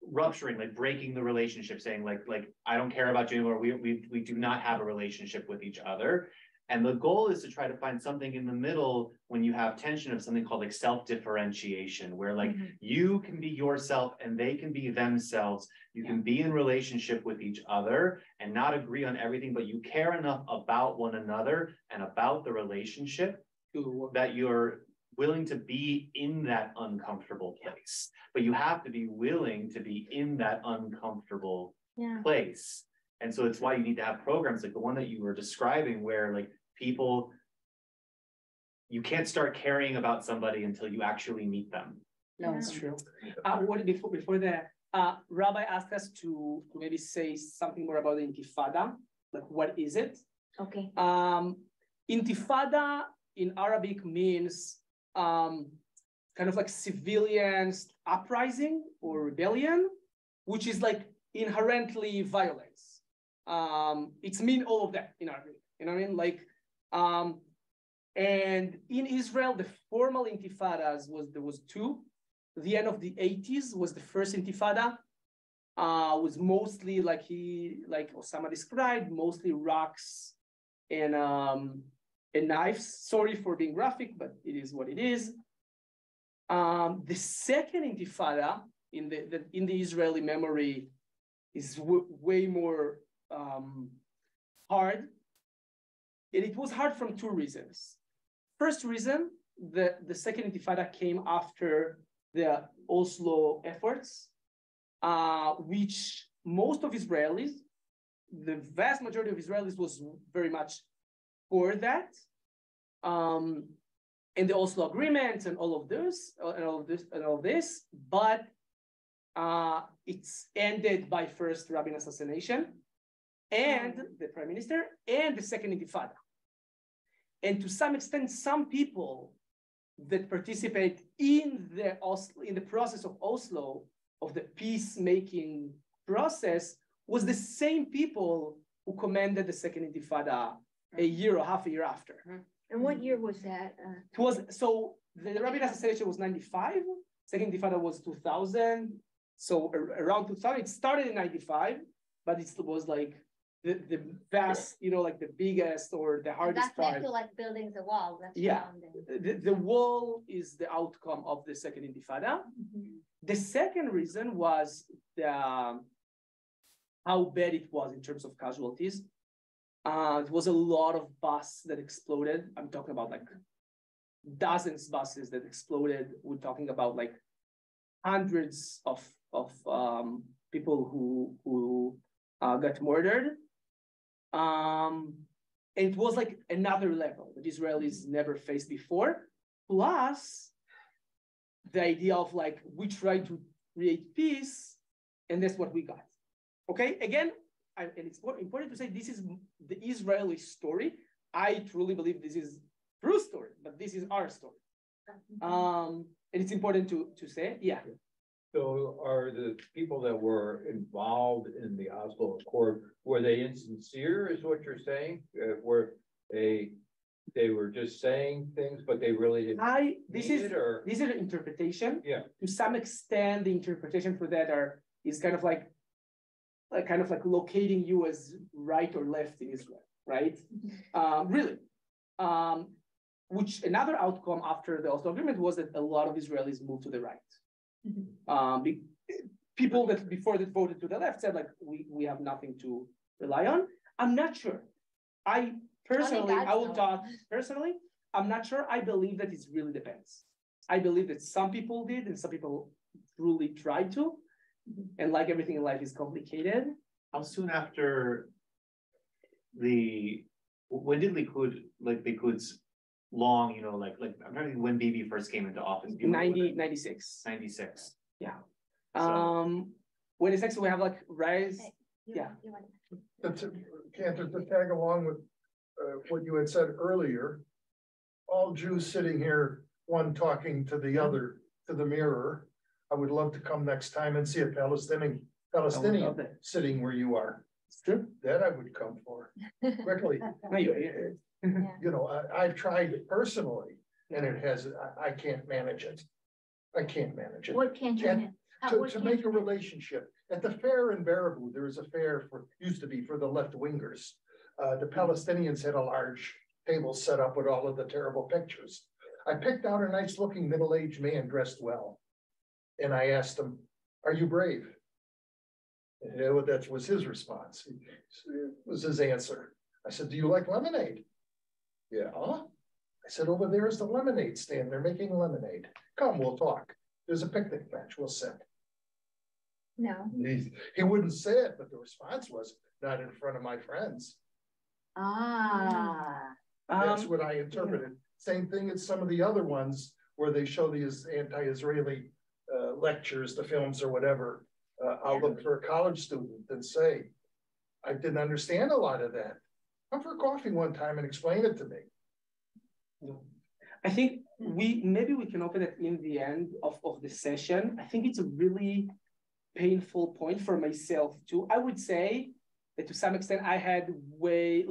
[SPEAKER 9] rupturing, like breaking the relationship, saying like I don't care about you anymore. We do not have a relationship with each other. And the goal is to try to find something in the middle when you have tension of something called like self-differentiation, where like you can be yourself and they can be themselves. You can be in relationship with each other and not agree on everything, but you care enough about one another and about the relationship that you're willing to be in that uncomfortable place. But you have to be willing to be in that uncomfortable place. And so it's why you need to have programs like the one that you were describing, where like people, you can't start caring about somebody until you actually meet them.
[SPEAKER 8] No, it's true. Before that, Rabbi asked us to maybe say something more about the Intifada. Like, what is it?
[SPEAKER 17] Okay.
[SPEAKER 8] Intifada in Arabic means kind of like civilians uprising or rebellion, which is like inherently violence. It's mean all of that in Arabic, you know what I mean? Like, and in Israel, the formal intifadas there was two. The end of the 80s was the first intifada. Was mostly like Osama described, mostly rocks and knives. Sorry for being graphic, but it is what it is. The second intifada in the Israeli memory is way more hard. And it was hard from two reasons. First reason, the second intifada came after the Oslo efforts, which most of Israelis, the vast majority of Israelis was very much for that. And the Oslo agreement and all of this, but it's ended by first Rabin assassination and the prime minister and the second intifada. And to some extent, some people that participate in the process of Oslo, of the peacemaking process, was the same people who commanded the second intifada a year or half a year after.
[SPEAKER 13] And what year was that?
[SPEAKER 8] It was, so the Rabin assassination was 95, second intifada was 2000. So around 2000, it started in 95, but it was like the vast, you know, like the biggest or the hardest
[SPEAKER 17] part. That led
[SPEAKER 8] part.
[SPEAKER 17] to like building the wall. That's
[SPEAKER 8] The wall is the outcome of the second intifada. The second reason was how bad it was in terms of casualties. It was a lot of buses that exploded. I'm talking about like dozens of buses that exploded. We're talking about like hundreds of people who got murdered. It was like another level that Israelis never faced before. Plus, the idea of like, we try to create peace, and that's what we got. Okay, again, and it's important to say this is the Israeli story. I truly believe this is true story, but this is our story. And it's important to say, yeah.
[SPEAKER 15] So are the people that were involved in the Oslo Accord, were they insincere, is what you're saying? Were they were just saying things, but they really didn't
[SPEAKER 8] this is an interpretation. Yeah. To some extent, the interpretation for that is kind of like kind of like locating you as right or left in Israel, right? Really. Which another outcome after the Oslo Agreement was that a lot of Israelis moved to the right. People that before that voted to the left said like, we have nothing to rely on. I'm not sure. I will talk personally. I'm not sure. I believe that it really depends. I believe that some people did and some people truly tried to. And like everything in life is complicated.
[SPEAKER 9] How soon after when did Likud's long, I'm trying when Bibi first came into office?
[SPEAKER 8] 96.
[SPEAKER 9] 96.
[SPEAKER 8] Yeah. When it's next, we have like rise. Yeah.
[SPEAKER 11] Cantor, to tag along with what you had said earlier, all Jews sitting here, one talking to the other, to the mirror. I would love to come next time and see a Palestinian sitting where you are.
[SPEAKER 8] It's true.
[SPEAKER 11] That I would come for quickly. You know, I've tried it personally, and it has. I can't manage it. I can't manage it.
[SPEAKER 13] What can't you manage?
[SPEAKER 11] To make a relationship at the fair in Baraboo, there was a fair used to be for the left wingers. The Palestinians had a large table set up with all of the terrible pictures. I picked out a nice looking middle-aged man dressed well. And I asked him, "Are you brave?" And that was his response. It was his answer. I said, "Do you like lemonade?" "Yeah." I said, "Over there is the lemonade stand. They're making lemonade. Come, we'll talk. There's a picnic bench. We'll sit."
[SPEAKER 17] No.
[SPEAKER 11] He wouldn't say it, but the response was, "Not in front of my friends." That's what I interpreted. Same thing as some of the other ones where they show these anti-Israeli lectures, the films or whatever. I'll look for a college student and say, "I didn't understand a lot of that. Come for coffee one time and explain it to me."
[SPEAKER 8] I think maybe we can open it in the end of the session. I think it's a really painful point for myself too. I would say that to some extent I had way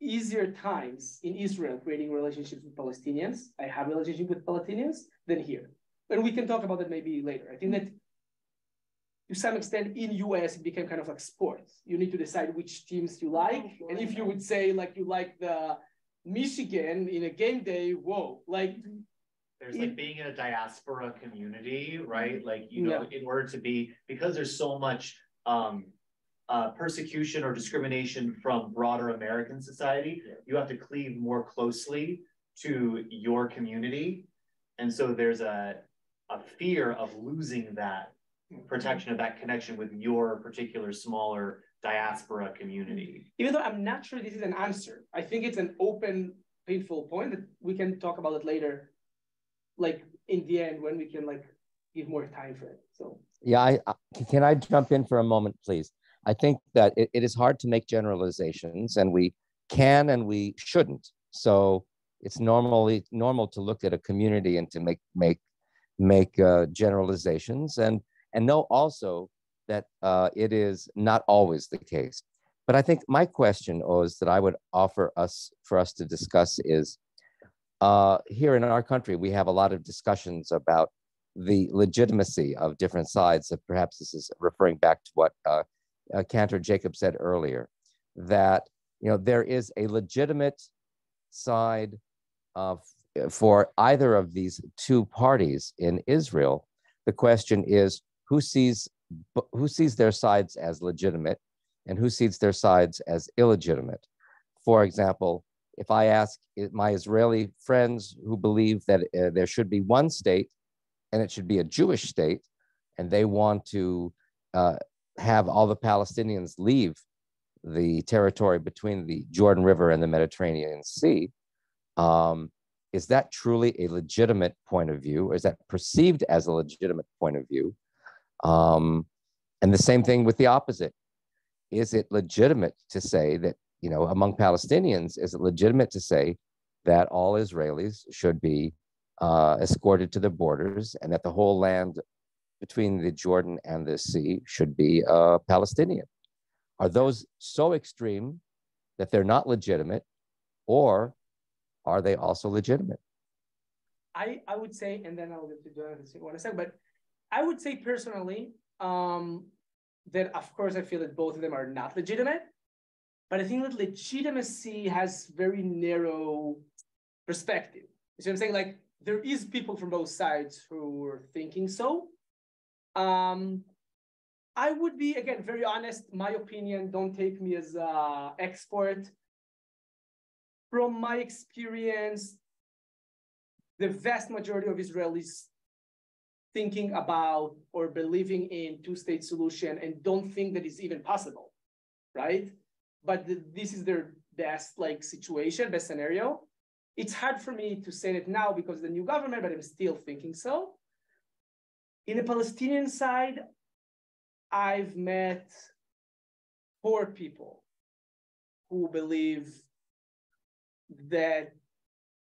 [SPEAKER 8] easier times in Israel creating relationships with Palestinians. I have a relationship with Palestinians than here. And we can talk about that maybe later. I think that to some extent in US, it became kind of like sports. You need to decide which teams you like. And if you would say you like the Michigan in a game day, whoa,
[SPEAKER 9] there's being in a diaspora community, right? In order to be, because there's so much persecution or discrimination from broader American society, you have to cleave more closely to your community. And so there's a fear of losing that protection of that connection with your particular smaller diaspora community.
[SPEAKER 8] Even though I'm not sure this is an answer, I think it's an open, painful point that we can talk about it later, in the end when we can give more time for it. So
[SPEAKER 1] yeah, can I jump in for a moment, please? I think that it is hard to make generalizations, and we can and we shouldn't. So it's normal to look at a community and to make generalizations, and know also that it is not always the case. But I think my question, Oz, that I would offer for us to discuss is, here in our country, we have a lot of discussions about the legitimacy of different sides. That perhaps this is referring back to what Cantor Jacob said earlier, that there is a legitimate side for either of these two parties in Israel. The question is, who sees their sides as legitimate and who sees their sides as illegitimate? For example, if I ask my Israeli friends who believe that there should be one state and it should be a Jewish state, and they want to have all the Palestinians leave the territory between the Jordan River and the Mediterranean Sea, is that truly a legitimate point of view? Or is that perceived as a legitimate point of view? And the same thing with the opposite. Is it legitimate to say that, among Palestinians, is it legitimate to say that all Israelis should be escorted to the borders and that the whole land between the Jordan and the sea should be Palestinian? Are those so extreme that they're not legitimate, or are they also legitimate?
[SPEAKER 8] I would say, and then I'll get to Jonathan in a second, but I would say personally, then of course I feel that both of them are not legitimate. But I think that legitimacy has very narrow perspective. You see what I'm saying? Like there is people from both sides who are thinking so. I would be, again, very honest, my opinion, don't take me as an expert. From my experience, the vast majority of Israelis thinking about or believing in two-state solution and don't think that it's even possible, right? But this is their best situation, best scenario. It's hard for me to say it now because of the new government, but I'm still thinking so. In the Palestinian side, I've met poor people who believe that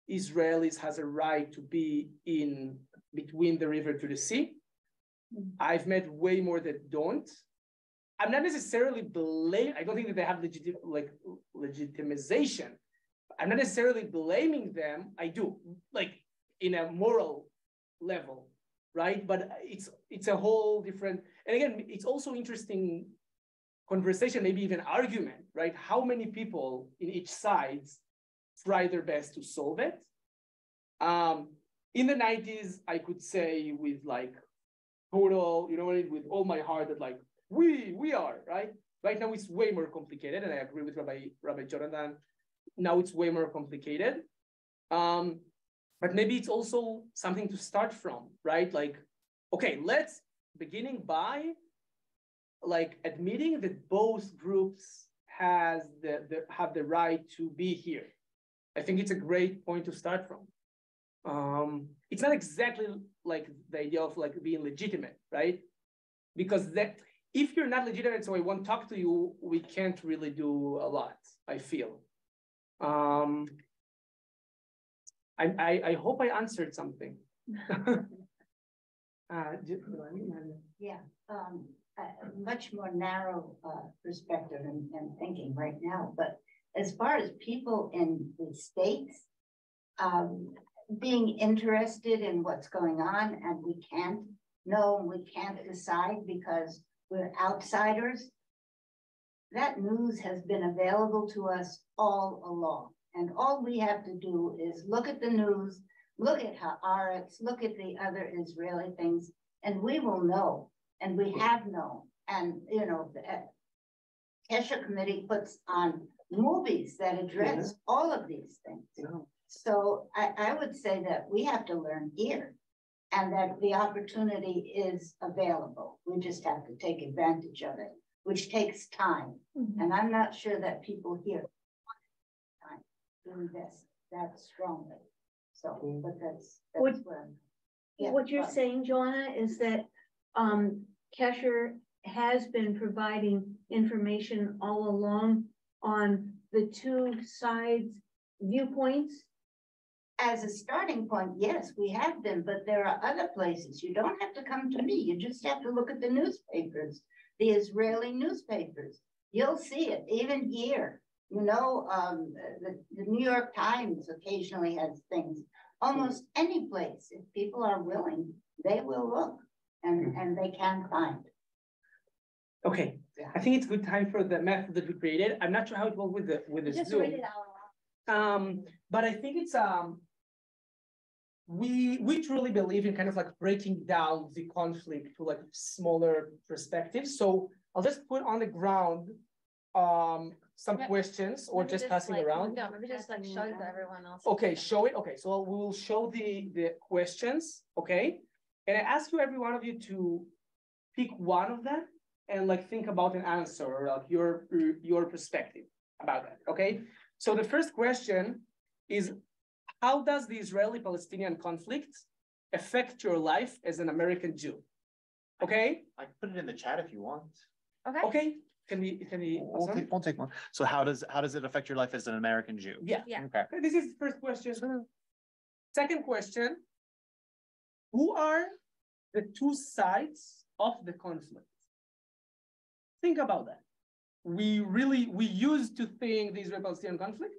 [SPEAKER 8] Israelis has a right to be in between the river to the sea. I've met way more that don't. I'm not necessarily I don't think that they have legitimization. I'm not necessarily blaming them. I do, in a moral level, right? But it's a whole different, and again, it's also interesting conversation, maybe even argument, right? How many people in each side try their best to solve it? In the 90s, I could say with total, with all my heart that we are, right? Right now it's way more complicated, and I agree with Rabbi Jonathan. Now it's way more complicated. But maybe it's also something to start from, right? Okay, let's beginning by admitting that both groups have the right to be here. I think it's a great point to start from. It's not exactly the idea of being legitimate, right? Because if you're not legitimate, so I won't talk to you, we can't really do a lot, I feel. I hope I answered something.
[SPEAKER 14] Yeah, a much more narrow perspective and thinking right now. But as far as people in the States being interested in what's going on, and we can't know and we can't decide because we're outsiders, that news has been available to us all along. And all we have to do is look at the news, look at Haaretz, look at the other Israeli things, and we will know, and we have known. And, the Kesha Committee puts on movies that address all of these things. So I would say that we have to learn here, and that the opportunity is available. We just have to take advantage of it, which takes time. And I'm not sure that people here invest that strongly. So, but that's what
[SPEAKER 13] you're saying, Joanna, is that Kesher has been providing information all along on the two sides' viewpoints?
[SPEAKER 14] As a starting point, yes, we have been, but there are other places. You don't have to come to me. You just have to look at the newspapers, the Israeli newspapers. You'll see it, even here. The New York Times occasionally has things. Almost any place, if people are willing, they will look and they can find.
[SPEAKER 8] Okay, I think it's a good time for the method that we created. I'm not sure how it will with the Zoom.
[SPEAKER 13] Read it out.
[SPEAKER 8] But I think it's we truly believe in kind of breaking down the conflict to smaller perspectives. So I'll just put on the ground some questions or just passing around.
[SPEAKER 17] No, maybe just show it to everyone else.
[SPEAKER 8] Okay, show it. Okay, so we will show the questions. Okay, and I ask you, every one of you, to pick one of them and think about an answer or your perspective about that. Okay, so the first question is, how does the Israeli-Palestinian conflict affect your life as an American Jew? Okay,
[SPEAKER 9] I can put it in the chat if you want.
[SPEAKER 8] Okay. Okay. Can we?
[SPEAKER 9] We'll take one. So how does it affect your life as an American Jew?
[SPEAKER 8] Yeah.
[SPEAKER 9] Okay.
[SPEAKER 8] This is the first question. Second question: who are the two sides of the conflict? Think about that. We used to think the Israeli-Palestinian conflict.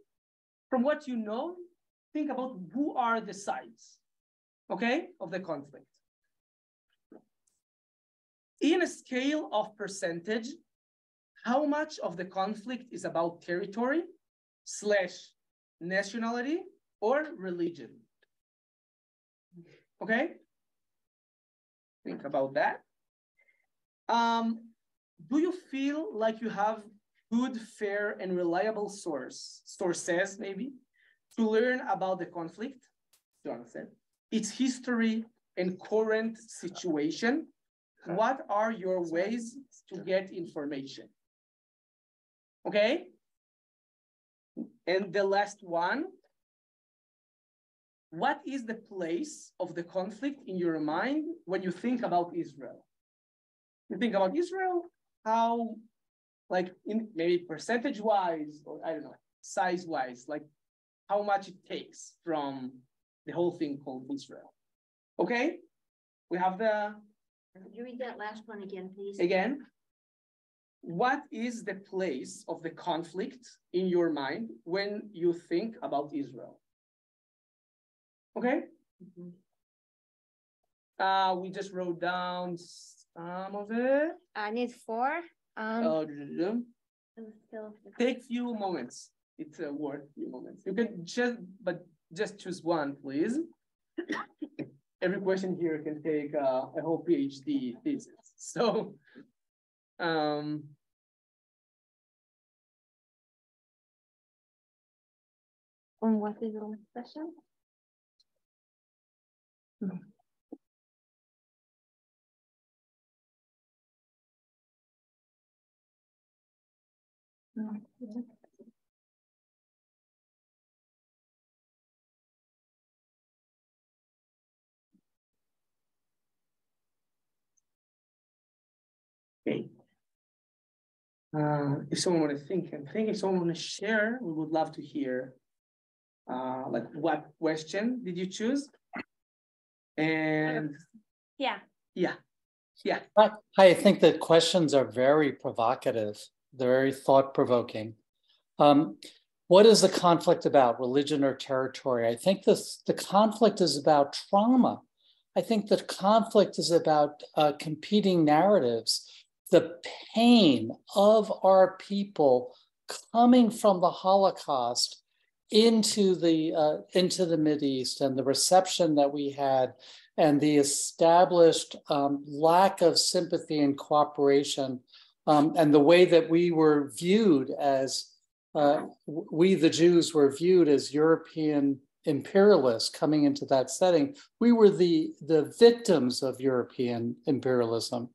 [SPEAKER 8] From what you know, think about who are the sides, okay, of the conflict. in a scale of percentage, how much of the conflict is about territory / nationality or religion? Okay, think about that. Do you feel like you have good, fair, and reliable sources maybe, to learn about the conflict, Jonathan, its history and current situation? What are your ways to get information? Okay. And the last one, what is the place of the conflict in your mind when you think about Israel? You think about Israel, how, like in maybe percentage-wise, or I don't know, size-wise, like how much it takes from the whole thing called Israel. Okay, we have the.
[SPEAKER 13] Could you read that last one again, please?
[SPEAKER 8] Again, what is the place of the conflict in your mind when you think about Israel? Okay. We just wrote down some of it.
[SPEAKER 17] I need 4.
[SPEAKER 8] Take few moments. It's worth few moments. You can just choose one, please. Every question here can take a whole PhD thesis. So, and
[SPEAKER 17] what is the question?
[SPEAKER 8] Okay. If someone want to think, if someone want to share, we would love to hear. Like, what question did you choose? And
[SPEAKER 17] yeah.
[SPEAKER 4] I think that questions are very provocative. They're very thought-provoking. What is the conflict about, religion or territory? I think the conflict is about trauma. I think the conflict is about competing narratives. The pain of our people coming from the Holocaust into the Mideast, and the reception that we had, and the established lack of sympathy and cooperation, and the way that we were viewed as, we the Jews were viewed as European imperialists coming into that setting. We were the victims of European imperialism.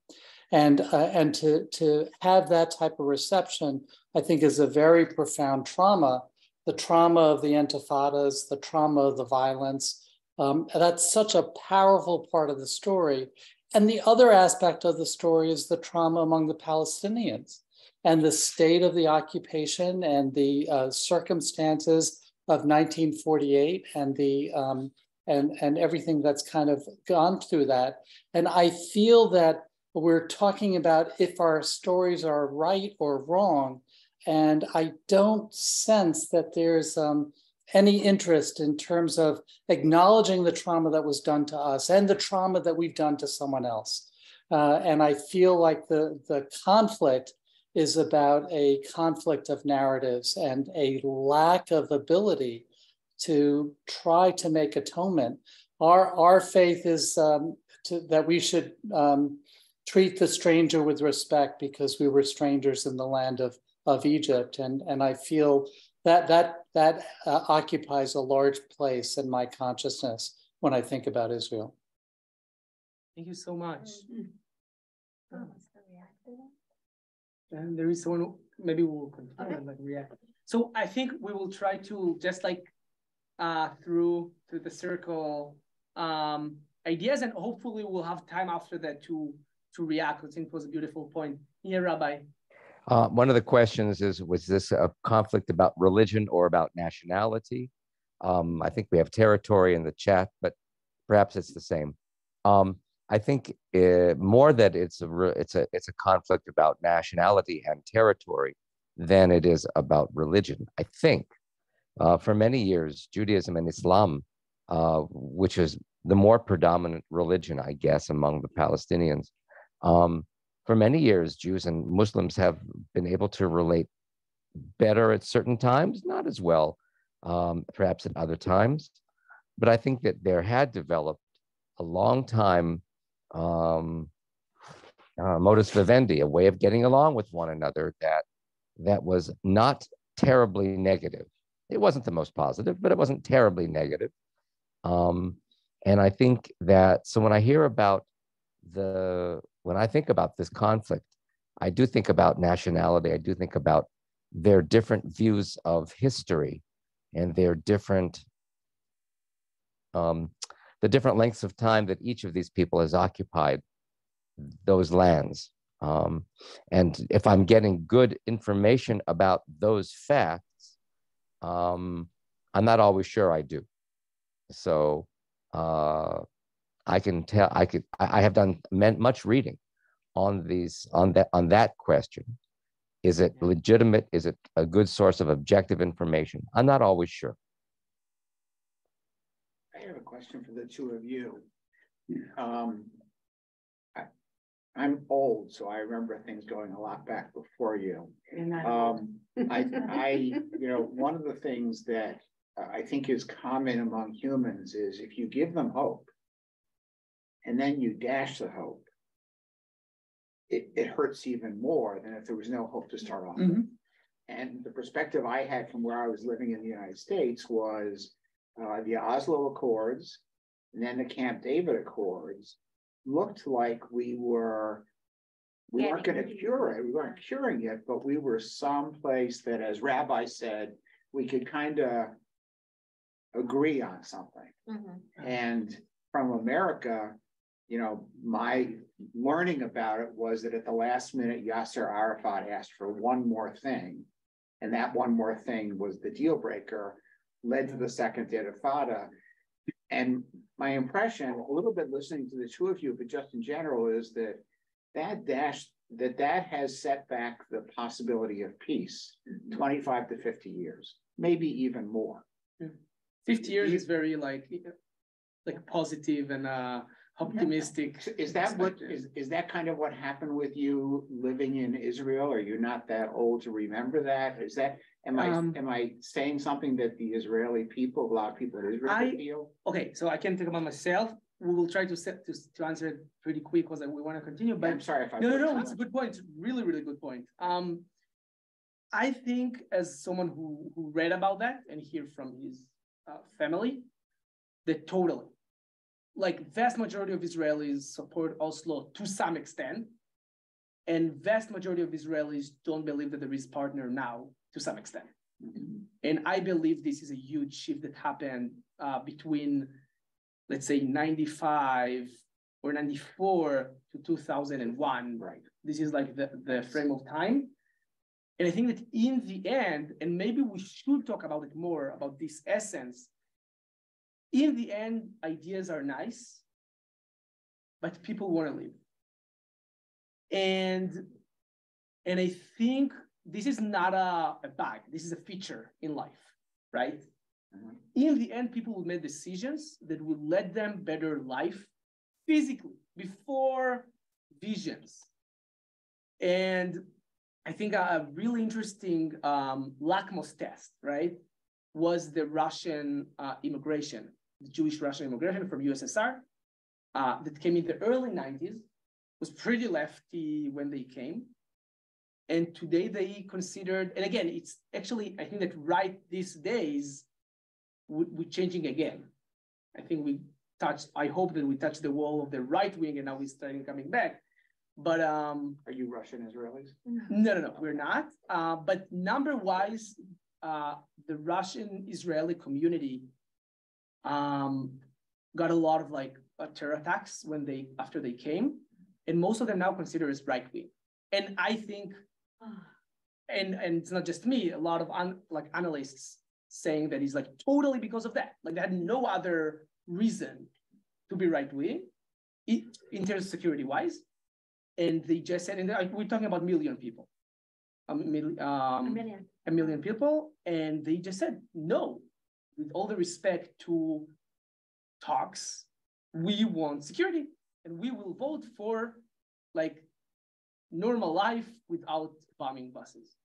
[SPEAKER 4] And to have that type of reception, I think, is a very profound trauma. The trauma of the intifadas, the trauma of the violence. That's such a powerful part of the story. And the other aspect of the story is the trauma among the Palestinians and the state of the occupation and the circumstances of 1948 and the and everything that's kind of gone through that. And I feel that we're talking about if our stories are right or wrong, and I don't sense that there's any interest in terms of acknowledging the trauma that was done to us and the trauma that we've done to someone else. And I feel like the conflict is about a conflict of narratives and a lack of ability to try to make atonement. Our faith is that we should treat the stranger with respect because we were strangers in the land of Egypt. And I feel that occupies a large place in my consciousness when I think about Israel.
[SPEAKER 8] Thank you so much. And there is someone, maybe we'll continue and like react. So I think we will try to just like through the circle ideas, and hopefully we'll have time after that to react. I think it was a beautiful point. Yeah, Rabbi.
[SPEAKER 1] One of the questions is, was this a conflict about religion or about nationality? I think we have territory in the chat, but perhaps it's the same. I think more that it's a conflict about nationality and territory than it is about religion. I think for many years, Judaism and Islam, which is the more predominant religion, I guess, among the Palestinians, for many years, Jews and Muslims have been able to relate better at certain times, not as well, perhaps at other times. But I think that there had developed a long time modus vivendi, a way of getting along with one another that was not terribly negative. It wasn't the most positive, but it wasn't terribly negative. And I think that, so when I hear about when I think about this conflict, I do think about nationality. I do think about their different views of history and their different, the different lengths of time that each of these people has occupied those lands. And if I'm getting good information about those facts, I'm not always sure I do. So I can tell, I have done much reading on that question. Is it legitimate? Is it a good source of objective information? I'm not always sure.
[SPEAKER 6] I have a question for the two of you. I'm old, so I remember things going a lot back before you. One of the things that I think is common among humans is if you give them hope and then you dash the hope, it hurts even more than if there was no hope to start off with. And the perspective I had from where I was living in the United States was the Oslo Accords and then the Camp David Accords looked like we weren't going to cure it. We weren't curing it, but we were someplace that, as Rabbi said, we could kind of agree on something. And from America, my learning about it was that at the last minute, Yasser Arafat asked for one more thing. And that one more thing was the deal breaker, led to the Second Intifada. And my impression, a little bit listening to the two of you, but just in general, is that has set back the possibility of peace 25 to 50 years, maybe even more.
[SPEAKER 8] 50 years is very like positive and optimistic.
[SPEAKER 6] Is that kind of what happened with you living in Israel? Are you not that old to remember that? Am I saying something that the Israeli people, a lot of people in Israel feel?
[SPEAKER 8] Okay, so I can talk about myself. We will try to answer it pretty quick because we want to continue. But
[SPEAKER 6] I'm sorry if I
[SPEAKER 8] no, it's a good point. It's a really, really good point. I think as someone who read about that and hear from his family, that totally, like vast majority of Israelis support Oslo to some extent, and vast majority of Israelis don't believe that there is partner now to some extent. And I believe this is a huge shift that happened between, let's say, 95 or 94 to 2001.
[SPEAKER 6] Right.
[SPEAKER 8] This is like the frame of time. And I think that in the end, and maybe we should talk about it more, about this essence, in the end, ideas are nice, but people want to live. And I think this is not a bug, this is a feature in life, right? In the end, people will make decisions that will let them better life physically before visions. And I think a really interesting Lakmus test, right, was the Russian immigration, the Jewish Russian immigration from USSR that came in the early 90s, was pretty lefty when they came. And today they considered, and again, it's actually, I think that right these days, we're changing again. I think I hope that we touched the wall of the right wing and now we're starting coming back. But
[SPEAKER 6] are you Russian Israelis?
[SPEAKER 8] No, we're not. But number-wise, the Russian Israeli community got a lot of terror attacks after they came, and most of them now consider as right wing. And I think, and it's not just me, a lot of analysts saying that it's totally because of that. They had no other reason to be right wing, in terms of security wise. And they just said, and we're talking about million people, a million people, and they just said no. With all the respect to talks, we want security, and we will vote for normal life without bombing buses.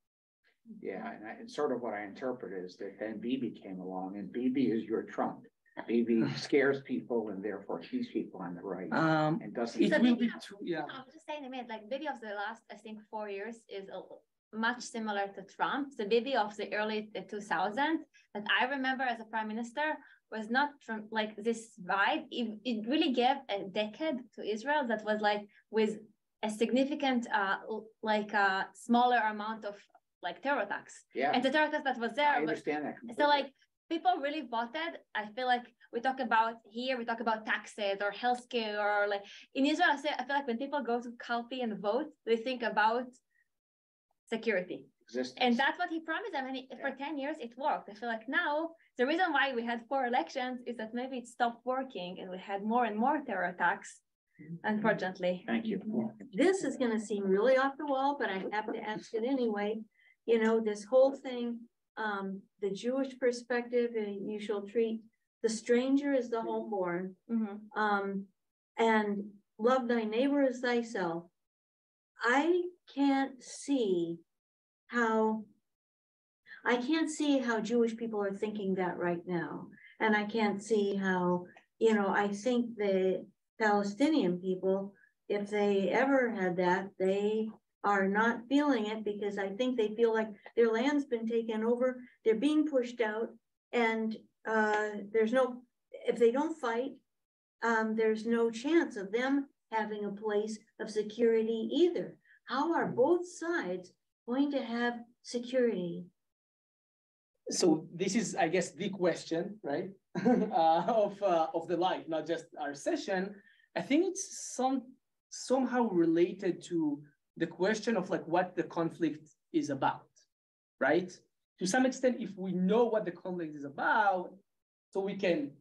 [SPEAKER 6] Yeah, and sort of what I interpret is that then Bibi came along, and Bibi is your Trump. Bibi scares people, and therefore keeps people on the right, and doesn't.
[SPEAKER 8] It will be true, yeah.
[SPEAKER 17] I was just saying a minute, like Bibi of the last, I think, 4 years is much similar to Trump. The Bibi of the early 2000s that I remember as a prime minister was not from like this vibe. It really gave a decade to Israel that was like with a significant, smaller amount of like terror attacks.
[SPEAKER 6] Yeah.
[SPEAKER 17] And the terror attacks that was there.
[SPEAKER 6] I understand that completely.
[SPEAKER 17] So like people really voted. I feel like we talk about taxes or healthcare or like in Israel, I feel like when people go to Kalpi and vote, they think about security.
[SPEAKER 6] Existence.
[SPEAKER 17] And that's what he promised them. And for 10 years, it worked. I feel like now the reason why we had 4 elections is that maybe it stopped working and we had more and more terror attacks, unfortunately.
[SPEAKER 6] Thank you.
[SPEAKER 13] This is going to seem really off the wall, but I have to ask it anyway. You know, this whole thing, the Jewish perspective, you shall treat the stranger as the homeborn, and love thy neighbor as thyself. I can't see how Jewish people are thinking that right now. And I can't see how, you know, I think the Palestinian people, if they ever had that, they are not feeling it because I think they feel like their land's been taken over, they're being pushed out, and if they don't fight, there's no chance of them having a place of security either. How are both sides going to have security?
[SPEAKER 8] So this is, I guess, the question, right, of the life, not just our session. I think it's somehow related to the question of like what the conflict is about, right? To some extent, if we know what the conflict is about, so we can,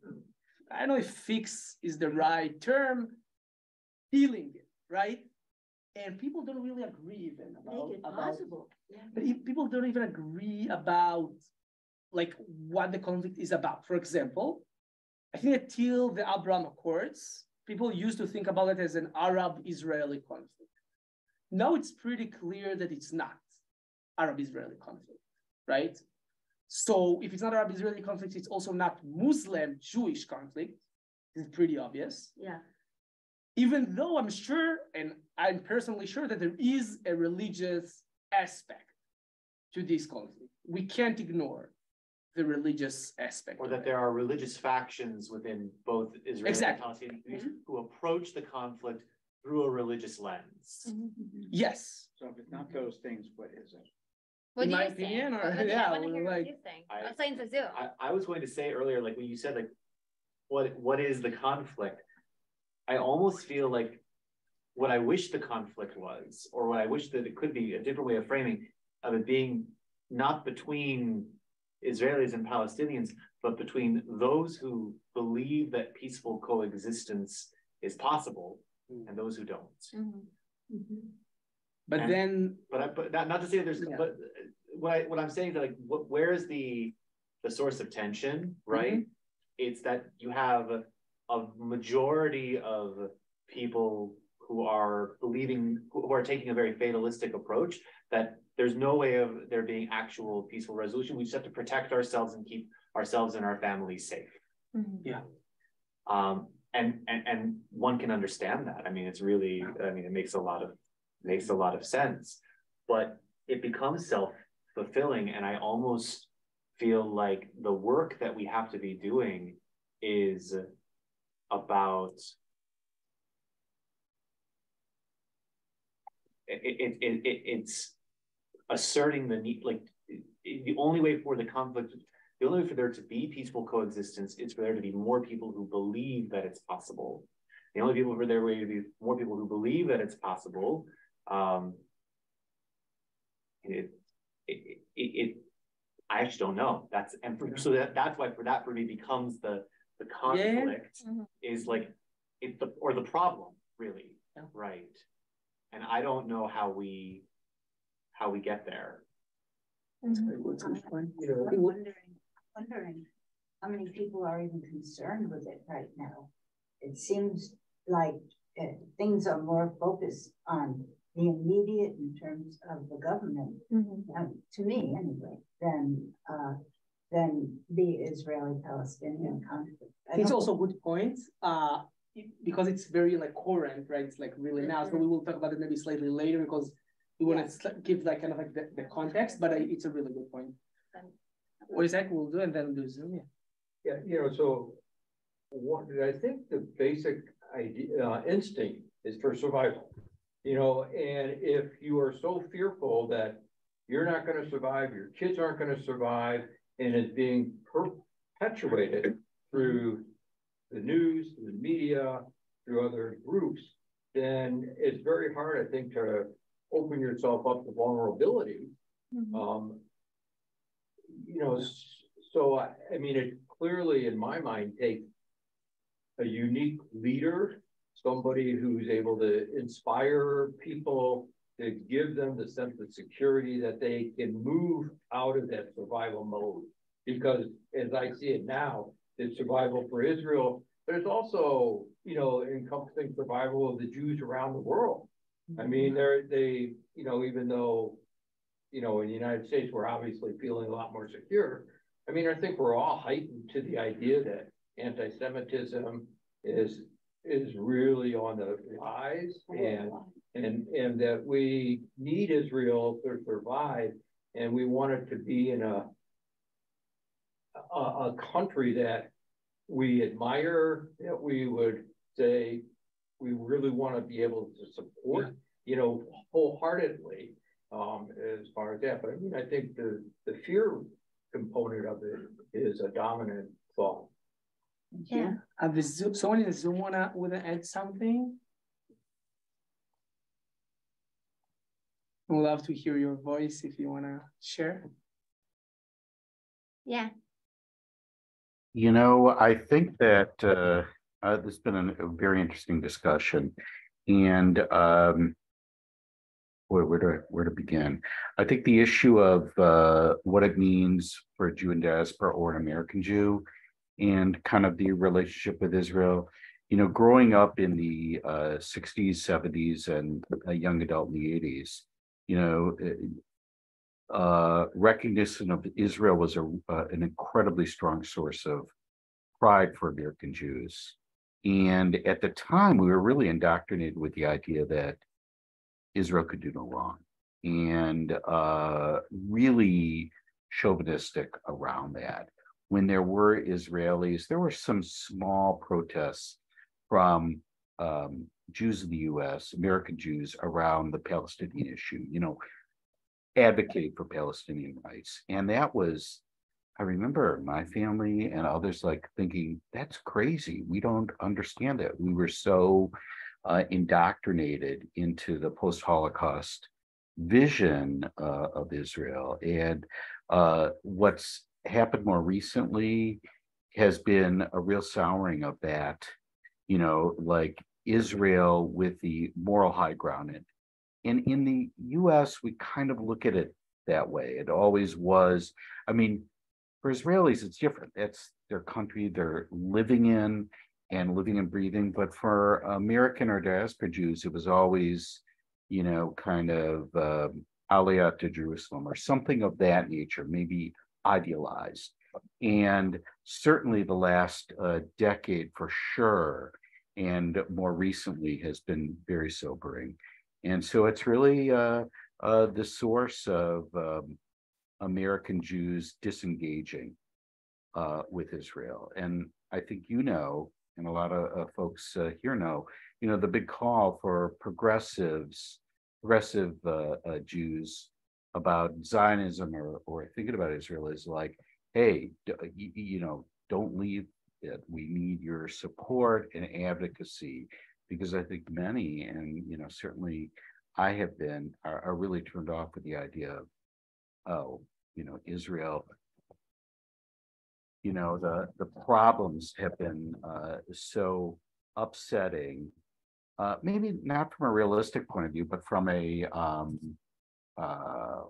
[SPEAKER 8] I don't know if fix is the right term, feeling it, right? And people don't really agree even about,
[SPEAKER 13] Make it possible. Yeah.
[SPEAKER 8] But if people don't even agree about like what the conflict is about. For example, I think that till the Abraham Accords, people used to think about it as an Arab-Israeli conflict. Now it's pretty clear that it's not Arab-Israeli conflict, right? So if it's not Arab-Israeli conflict, it's also not Muslim-Jewish conflict. It's pretty obvious.
[SPEAKER 13] Yeah.
[SPEAKER 8] Even though I'm sure, and I'm personally sure that there is a religious aspect to this conflict. We can't ignore the religious aspect.
[SPEAKER 9] Or that there are religious factions within both Israel and Palestinian who approach the conflict through a religious lens.
[SPEAKER 8] Yes.
[SPEAKER 6] So if it's not those things, what is it?
[SPEAKER 17] What
[SPEAKER 8] in
[SPEAKER 17] do
[SPEAKER 8] my
[SPEAKER 17] you
[SPEAKER 8] opinion,
[SPEAKER 17] think?
[SPEAKER 8] or
[SPEAKER 17] I want to hear what you think.
[SPEAKER 9] I was going to say earlier, like when you said, like, what is the conflict? I almost feel like what I wish the conflict was, or what I wish that it could be, a different way of framing of it being not between Israelis and Palestinians, but between those who believe that peaceful coexistence is possible and those who don't.
[SPEAKER 8] But
[SPEAKER 9] not to say that there's, but what I'm saying is that like, where is the source of tension, right? It's that you have a majority of people who are taking a very fatalistic approach that there's no way of there being actual peaceful resolution. We just have to protect ourselves and keep ourselves and our families safe.
[SPEAKER 8] Yeah.
[SPEAKER 9] And one can understand that. I mean, it's really, it makes a lot of sense, but it becomes self-fulfilling. And I almost feel like the work that we have to be doing is about it's asserting the need, like the only way for there to be peaceful coexistence is for there to be more people who believe that it's possible. The only people for there to be more people who believe that it's possible. I actually don't know. That's why for me becomes the conflict is like the problem really, right? And I don't know how we get there.
[SPEAKER 14] I'm wondering how many people are even concerned with it right now. It seems like things are more focused on the immediate in terms of the government, to me anyway, than the Israeli-Palestinian conflict.
[SPEAKER 8] It's also a good point, because it's very like current, right? It's like really now. So we will talk about it maybe slightly later because we want to give like kind of like the context, but it's a really good point. What is that we'll do and then do Zoom?
[SPEAKER 15] Yeah, so what I think the basic idea, instinct is for survival, and if you are so fearful that you're not going to survive, your kids aren't going to survive, and it's being perpetuated through the news, the media, through other groups, then it's very hard, I think, to open yourself up to vulnerability. So I mean, it clearly, in my mind, takes a unique leader, somebody who's able to inspire people, to give them the sense of security that they can move out of that survival mode. Because as I see it now, it's survival for Israel, but it's also, encompassing survival of the Jews around the world. I mean, they, even though, in the United States, we're obviously feeling a lot more secure. I mean, I think we're all heightened to the idea that anti-Semitism is really on the rise, and that we need Israel to survive, and we want it to be in a country that we admire, that we would say we really want to be able to support, wholeheartedly, as far as that. But I mean, I think the fear component of it is a dominant thought.
[SPEAKER 8] Yeah. Someone in the Zoom wanna add something? We'd love to hear your voice if you wanna share.
[SPEAKER 17] Yeah.
[SPEAKER 18] I think that this has been a very interesting discussion, and where to begin? I think the issue of what it means for a Jew in diaspora or an American Jew, and kind of the relationship with Israel. Growing up in the 60s, 70s, and a young adult in the 80s, recognition of Israel was an incredibly strong source of pride for American Jews. And at the time, we were really indoctrinated with the idea that Israel could do no wrong, and really chauvinistic around that. When there were Israelis, there were some small protests from Jews in the US, American Jews, around the Palestinian issue, advocating for Palestinian rights. And that was, I remember my family and others thinking, that's crazy. We don't understand that. We were so indoctrinated into the post-Holocaust vision of Israel. And what's happened more recently has been a real souring of that, Israel with the moral high ground. And in the US, we kind of look at it that way. It always was. I mean, for Israelis, it's different. That's their country they're living in and living and breathing. But for American or diaspora Jews, it was always, kind of Aliyah to Jerusalem or something of that nature, maybe idealized. And certainly the last decade for sure, and more recently, has been very sobering. And so it's really the source of American Jews disengaging with Israel. And I think and a lot of folks here know, the big call for progressive Jews about Zionism or thinking about Israel is like, hey, don't leave it. We need your support and advocacy, because I think many, and certainly I have been, are really turned off with the idea of, Israel. The problems have been so upsetting, maybe not from a realistic point of view, but from a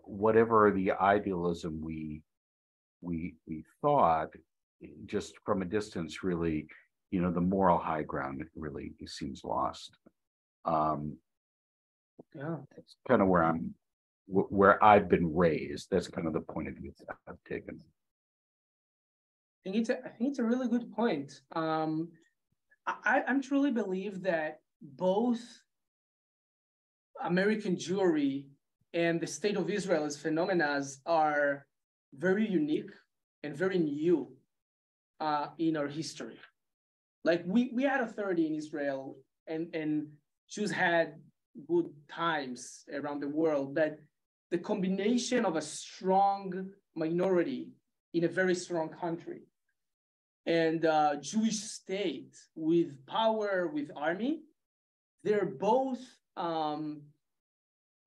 [SPEAKER 18] whatever the idealism we thought, just from a distance, really, the moral high ground really seems lost.
[SPEAKER 8] Yeah,
[SPEAKER 18] that's kind of where I've been raised. That's kind of the point of view that I've taken.
[SPEAKER 8] I think it's a really good point. I'm truly believe that both American Jewry and the state of Israel as phenomena are very unique and very new in our history. Like we had authority in Israel and Jews had good times around the world, but the combination of a strong minority in a very strong country and Jewish state with power, with army, they're both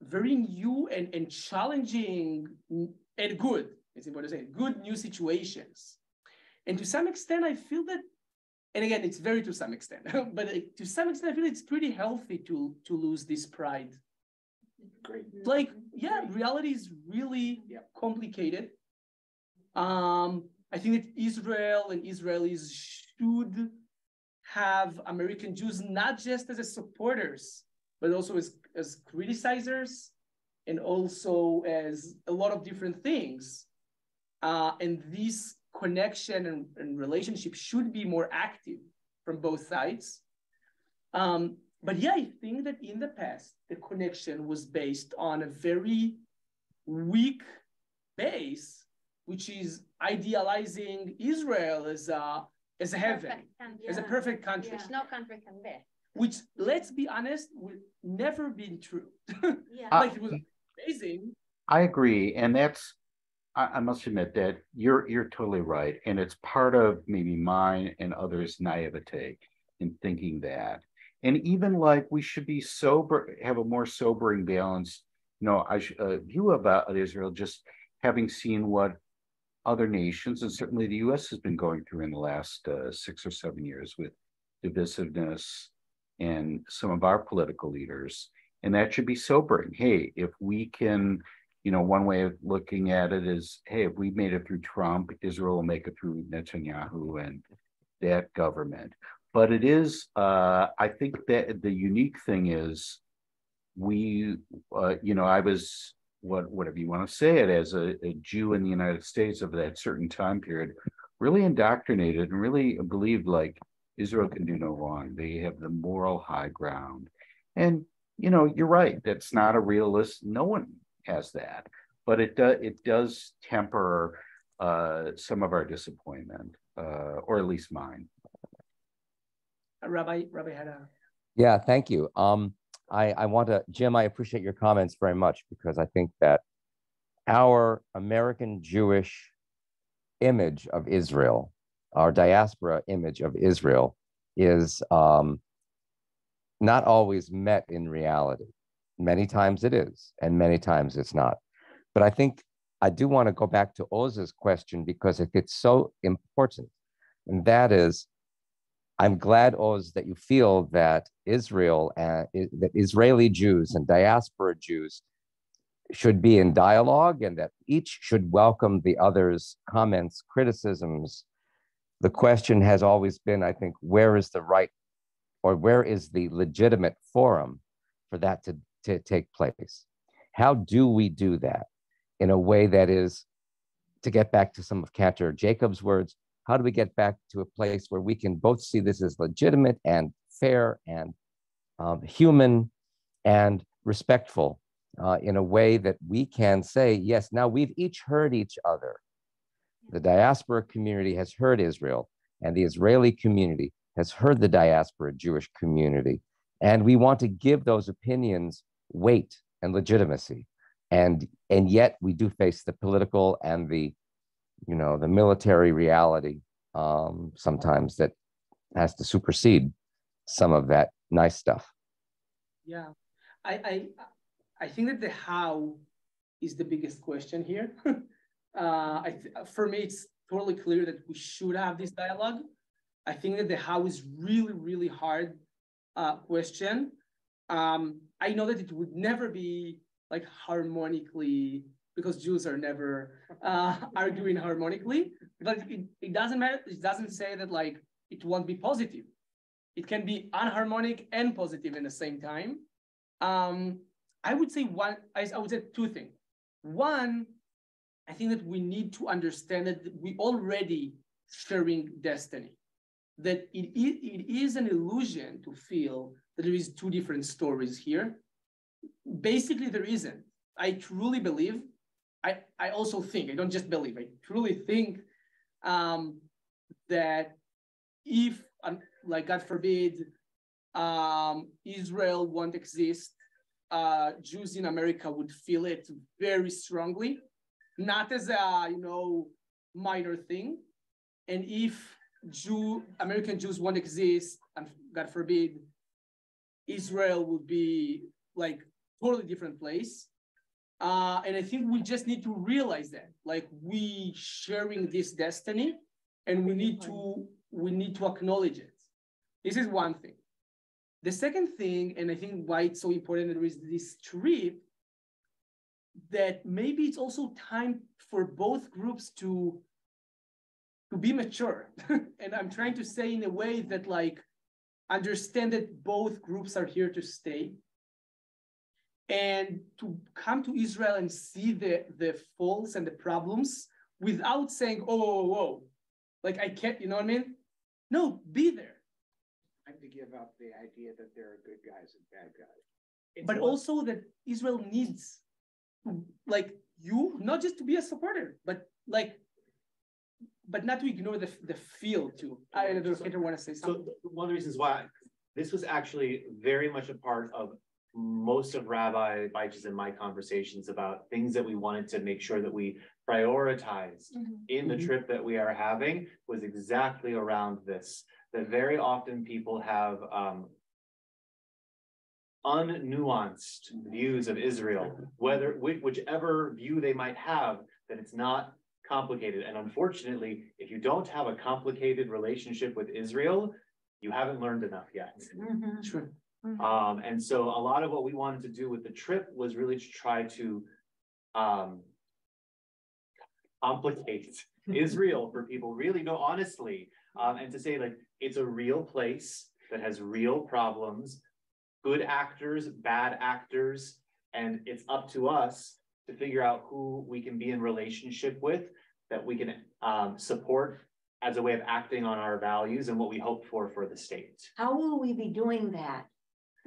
[SPEAKER 8] very new and challenging and good, it's important to say, good new situations. And to some extent, I feel that, and again, it's very to some extent, but to some extent, I feel it's pretty healthy to lose this pride. Great. Like, yeah, reality is really complicated. I think that Israel and Israelis should have American Jews not just as supporters, but also as criticizers and also as a lot of different things. And this connection and relationship should be more active from both sides. But yeah, I think that in the past, the connection was based on a very weak base, which is idealizing Israel as a heaven, as a perfect country.
[SPEAKER 17] Which no country can be.
[SPEAKER 8] Which, let's be honest, would never been true.
[SPEAKER 17] Yeah.
[SPEAKER 8] Like it was amazing.
[SPEAKER 18] I agree, and I must admit that you're totally right, and it's part of maybe mine and others' naivete in thinking that. And even like we should be sober, have a more sobering, balanced, view about Israel, just having seen what other nations, and certainly the U.S. has been going through in the last 6 or 7 years with divisiveness and some of our political leaders. And that should be sobering. Hey, if we can, one way of looking at it is, hey, if we made it through Trump, Israel will make it through Netanyahu and that government. But it is, I think that the unique thing is I was, whatever you want to say it, as a Jew in the United States of that certain time period, really indoctrinated and really believed like Israel can do no wrong. They have the moral high ground. And, you're right. That's not a realist. No one has that. But it does temper some of our disappointment, or at least mine.
[SPEAKER 8] Rabbi had a...
[SPEAKER 1] Yeah, thank you. I want to, Jim, I appreciate your comments very much, because I think that our American Jewish image of Israel, our diaspora image of Israel, is not always met in reality. Many times it is, and many times it's not. But I think I do want to go back to Oz's question, because it's so important. And that is, I'm glad, Oz, that you feel that Israel and that Israeli Jews and diaspora Jews should be in dialogue, and that each should welcome the other's comments, criticisms. The question has always been, I think, where is the right, or where is the legitimate forum for that to take place? How do we do that in a way that is, to get back to some of Cantor Jacob's words, how do we get back to a place where we can both see this as legitimate and fair and human and respectful in a way that we can say, yes, now we've each heard each other. The diaspora community has heard Israel, and the Israeli community has heard the diaspora Jewish community. And we want to give those opinions weight and legitimacy. And yet we do face the political and the military reality sometimes that has to supersede some of that nice stuff.
[SPEAKER 8] Yeah, I think that the how is the biggest question here. For me, it's totally clear that we should have this dialogue. I think that the how is really, really hard question. I know that it would never be like harmonically, because Jews are never arguing harmonically, but it doesn't matter. It doesn't say that like it won't be positive. It can be unharmonic and positive in the same time. I would say I would say two things. One, I think that we need to understand that we already sharing destiny, that it is an illusion to feel that there is two different stories here. Basically, there isn't. I truly believe, I also think, I don't just believe, I truly think that if, like God forbid, Israel won't exist, Jews in America would feel it very strongly, not as a minor thing. And if American Jews won't exist, and God forbid, Israel would be like totally different place. And I think we just need to realize that, like, we sharing this destiny, and we need to acknowledge it. This is one thing. The second thing, and I think why it's so important that there is this trip, that maybe it's also time for both groups to be mature. And I'm trying to say in a way that, like, understand that both groups are here to stay, and to come to Israel and see the faults and the problems without saying, oh, like, I can't, you know what I mean? No, be there.
[SPEAKER 6] And to give up the idea that there are good guys and bad guys.
[SPEAKER 8] But also that Israel needs, like, you, not just to be a supporter, but not to ignore the field too. I don't know if Peter want to say something.
[SPEAKER 9] So one of the reasons why this was actually very much a part of most of Rabbi Baich's and my conversations about things that we wanted to make sure that we prioritized in the trip that we are having, was exactly around this, that very often people have unnuanced views of Israel, whichever view they might have, that it's not complicated. And unfortunately, if you don't have a complicated relationship with Israel, you haven't learned enough yet.
[SPEAKER 8] Sure.
[SPEAKER 9] And so a lot of what we wanted to do with the trip was really to try to complicate Israel for people, really, no, honestly, and to say, like, it's a real place that has real problems, good actors, bad actors, and it's up to us to figure out who we can be in relationship with, that we can support as a way of acting on our values and what we hope for the state.
[SPEAKER 14] How will we be doing that?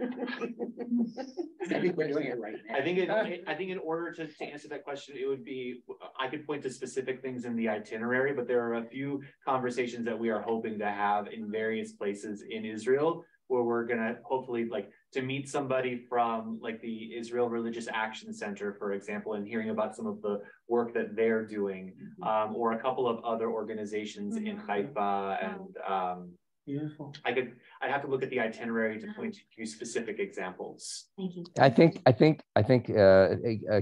[SPEAKER 6] I think we're doing it right now.
[SPEAKER 9] I think in order to answer that question, it would be, I could point to specific things in the itinerary, but there are a few conversations that we are hoping to have in various places in Israel, where we're gonna hopefully, like, to meet somebody from, like, the Israel Religious Action Center, for example, and hearing about some of the work that they're doing, or a couple of other organizations in Haifa, and
[SPEAKER 8] beautiful.
[SPEAKER 9] I'd have to look at the itinerary to point to you specific examples.
[SPEAKER 14] Thank you.
[SPEAKER 1] I think,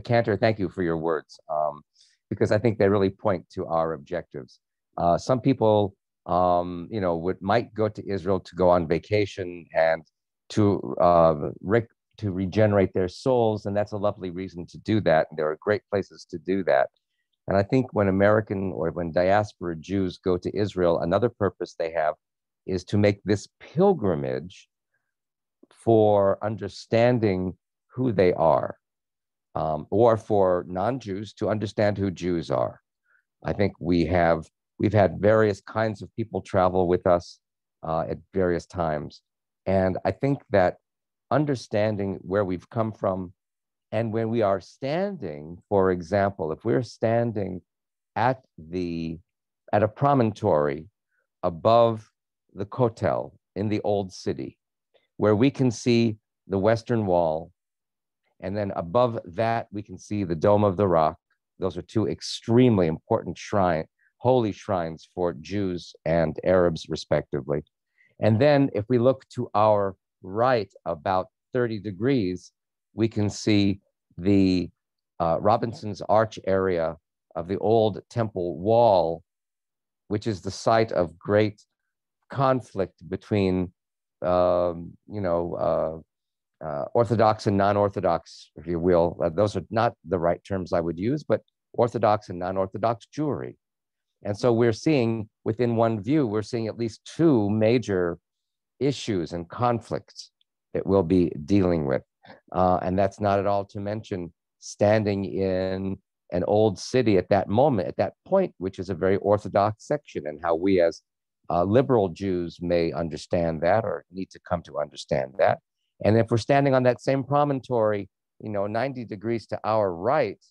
[SPEAKER 1] Cantor, thank you for your words, because I think they really point to our objectives. Some people, might go to Israel to go on vacation and to regenerate their souls, and that's a lovely reason to do that. And there are great places to do that. And I think when diaspora Jews go to Israel, another purpose they have is to make this pilgrimage for understanding who they are, or for non-Jews to understand who Jews are. I think we've had various kinds of people travel with us at various times. And I think that understanding where we've come from, and when we are standing, for example, if we're standing at a promontory above the Kotel in the Old City, where we can see the Western Wall, and then above that we can see the Dome of the Rock. Those are two extremely important holy shrines for Jews and Arabs, respectively. And then if we look to our right about 30 degrees, we can see the Robinson's Arch area of the old temple wall, which is the site of great conflict between Orthodox and non-Orthodox, if you will. Those are not the right terms I would use, but Orthodox and non-Orthodox Jewry. And so we're seeing, within one view, we're seeing at least two major issues and conflicts that we'll be dealing with. And that's not at all to mention standing in an old city at that moment, at that point, which is a very Orthodox section, and how we as liberal Jews may understand that or need to come to understand that. And if we're standing on that same promontory, 90 degrees to our right,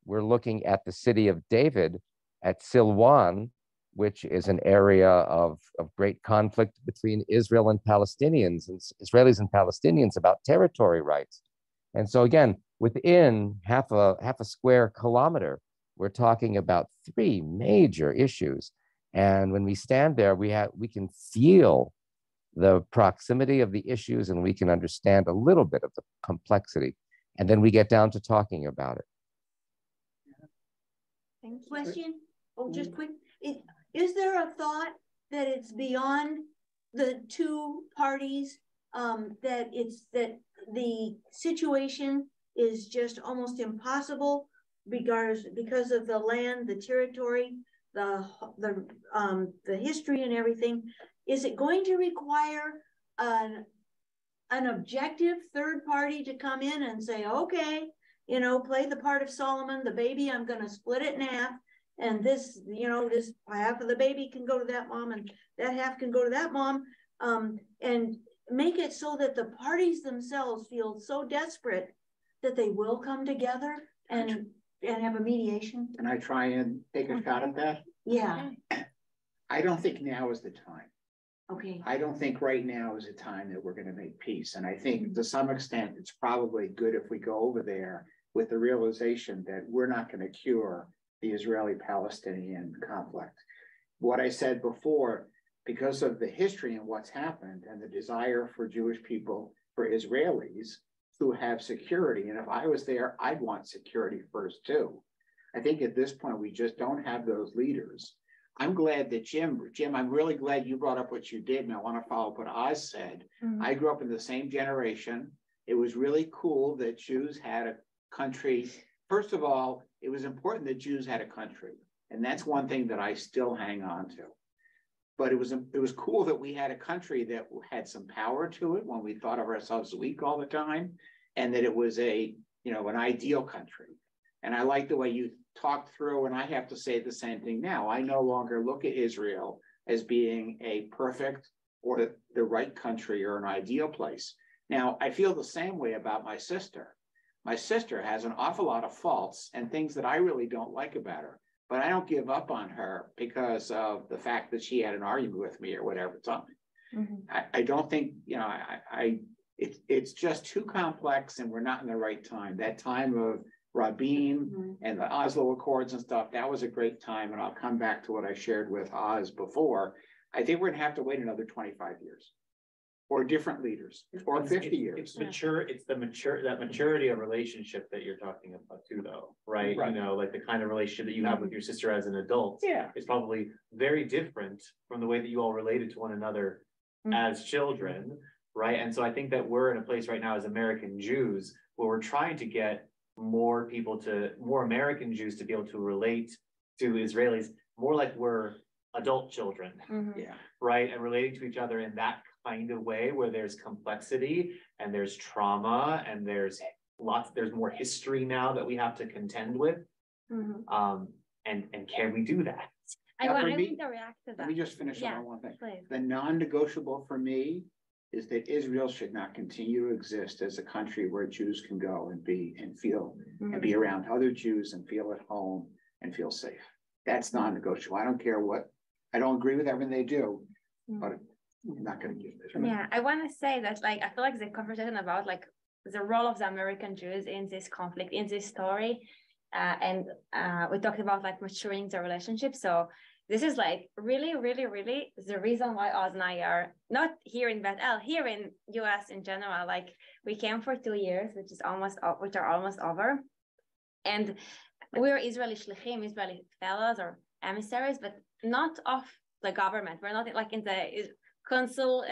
[SPEAKER 1] we're looking at the city of David at Silwan, which is an area of great conflict between Israel and Palestinians, and Israelis and Palestinians about territory rights. And so again, within half a square kilometer, we're talking about three major issues. And when we stand there, we can feel the proximity of the issues, and we can understand a little bit of the complexity. And then we get down to talking about it.
[SPEAKER 13] Question? Oh, just quick. Is there a thought that it's beyond the two parties, that the situation is just almost impossible because of the land, the territory, the history and everything? Is it going to require an objective third party to come in and say, okay, play the part of Solomon, the baby, I'm going to split it in half. And this, this half of the baby can go to that mom and that half can go to that mom. And make it so that the parties themselves feel so desperate that they will come together and have a mediation.
[SPEAKER 6] Can I try and take a shot at that?
[SPEAKER 13] Yeah.
[SPEAKER 6] I don't think now is the time.
[SPEAKER 13] Okay.
[SPEAKER 6] I don't think right now is a time that we're going to make peace. And I think to some extent, it's probably good if we go over there with the realization that we're not going to cure the Israeli-Palestinian conflict. What I said before, because of the history and what's happened and the desire for Jewish people, for Israelis to have security, and if I was there, I'd want security first too. I think at this point, we just don't have those leaders. I'm glad that Jim, I'm really glad you brought up what you did, and I want to follow up what Oz said. Mm-hmm. I grew up in the same generation. It was really cool that Jews had a country. First of all, it was important that Jews had a country, and that's one thing that I still hang on to. But it was cool that we had a country that had some power to it when we thought of ourselves weak all the time, and that it was an ideal country. And I like the way you talked through, and I have to say the same thing now. I no longer look at Israel as being a perfect or the right country or an ideal place. Now, I feel the same way about my sister. My sister has an awful lot of faults and things that I really don't like about her, but I don't give up on her because of the fact that she had an argument with me or whatever. Mm-hmm. I don't think, it's just too complex, and we're not in the right time. That time of Rabin and the Oslo Accords and stuff, that was a great time. And I'll come back to what I shared with Oz before. I think we're going to have to wait another 25 years. Or different leaders, or 50 years.
[SPEAKER 9] It's that maturity of relationship that you're talking about too, though, right? Like the kind of relationship that you have with your sister as an adult is probably very different from the way that you all related to one another as children, right? And so I think that we're in a place right now as American Jews where we're trying to get more American Jews to be able to relate to Israelis more like we're adult children, right? And relating to each other in that kind of way where there's complexity and there's trauma and there's more history now that we have to contend with. And can we do that?
[SPEAKER 17] I want to react to that.
[SPEAKER 6] Let me just finish on one thing. Please. The non-negotiable for me is that Israel should not continue to exist as a country where Jews can go and be and feel and be around other Jews and feel at home and feel safe. That's non-negotiable. I don't care I don't agree with everything they do, but I'm not going to give this.
[SPEAKER 17] Yeah, I want to say that, I feel like the conversation about the role of the American Jews in this conflict, in this story, and we talked about maturing the relationship. So this is really, really, really the reason why Oz and I are not here in Beth El, here in US in general. We came for 2 years, which are almost over, and we're Israeli shlichim, Israeli fellows or emissaries, but not of the government. We're not in the consul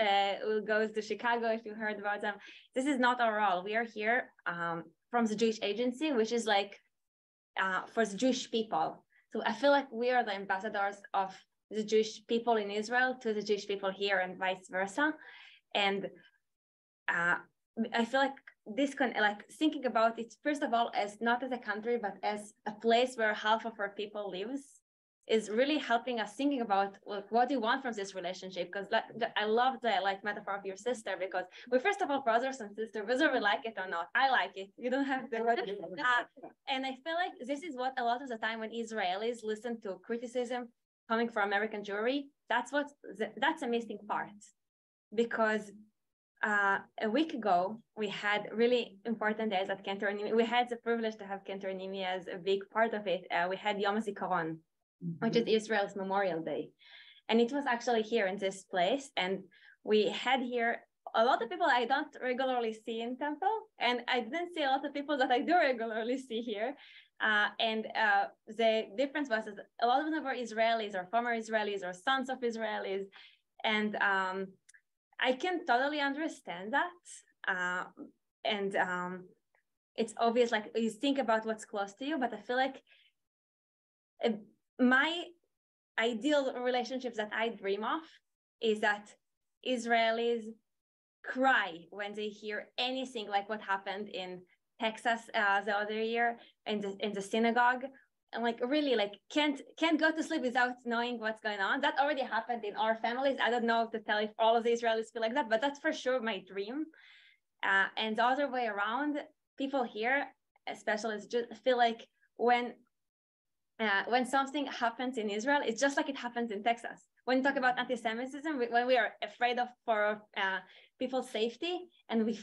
[SPEAKER 17] who goes to Chicago, if you heard about them. This is not our role. We are here from the Jewish Agency, which is for the Jewish people. So I feel like we are the ambassadors of the Jewish people in Israel to the Jewish people here and vice versa. And I feel like this like thinking about it, first of all, as not as a country, but as a place where half of our people lives, is really helping us thinking about like, what do you want from this relationship? Because I love the like metaphor of your sister, because we're first of all brothers and sisters, whether we like it or not. I like it. You don't have to. And I feel like this is what a lot of the time when Israelis listen to criticism coming from American Jewry, that's a missing part. Because a week ago, we had really important days at Cantor Nimi. We had the privilege to have Cantor Nimi as a big part of it. We had Yom HaZikaron, which is Israel's Memorial Day. And it was actually here in this place. And we had here a lot of people I don't regularly see in Temple. And I didn't see a lot of people that I do regularly see here. The difference was that a lot of them were Israelis or former Israelis or sons of Israelis. And I can totally understand that. It's obvious, like you think about what's close to you, but I feel like my ideal relationships that I dream of is that Israelis cry when they hear anything like what happened in Texas the other year in the synagogue, and like really like can't go to sleep without knowing what's going on. That already happened in our families. I don't know to tell if all of the Israelis feel like that, but that's for sure my dream. And the other way around, people here especially just feel like when something happens in Israel, it's just like it happens in Texas. When you talk about anti-Semitism, when we are afraid of for people's safety, and we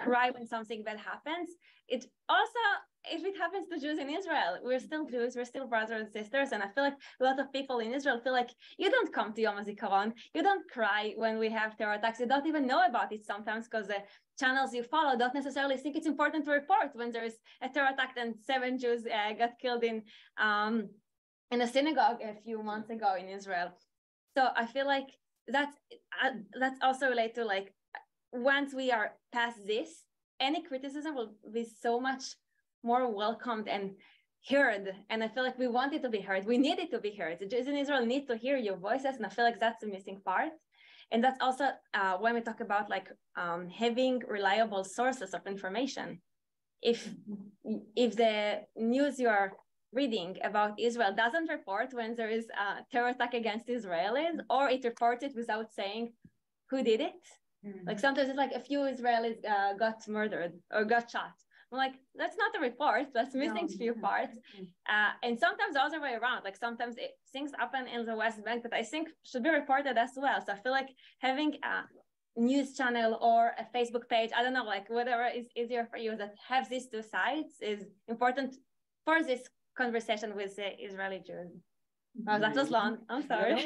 [SPEAKER 17] cry when something bad happens, it also, if it happens to Jews in Israel, we're still Jews, we're still brothers and sisters. And I feel like a lot of people in Israel feel like you don't come to Yom HaZikaron, you don't cry when we have terror attacks, you don't even know about it sometimes because the channels you follow don't necessarily think it's important to report when there's a terror attack and 7 Jews got killed in a synagogue a few months ago in Israel. So I feel like that's also related to like, once we are past this, any criticism will be so much more welcomed and heard. And I feel like we want it to be heard. We need it to be heard. The Jews in Israel need to hear your voices. And I feel like that's the missing part. And that's also when we talk about like having reliable sources of information. If the news you are reading about Israel doesn't report when there is a terror attack against Israelis, or it reported without saying who did it. Like sometimes it's like a few Israelis got murdered or got shot. I'm like, that's not a report, that's missing few parts. And sometimes the other way around, like sometimes things happen in the West Bank that I think should be reported as well. So I feel like having a news channel or a Facebook page, I don't know, like whatever is easier for you, that have these two sides is important for this conversation with the Israeli Jews. Oh, that was long. I'm sorry.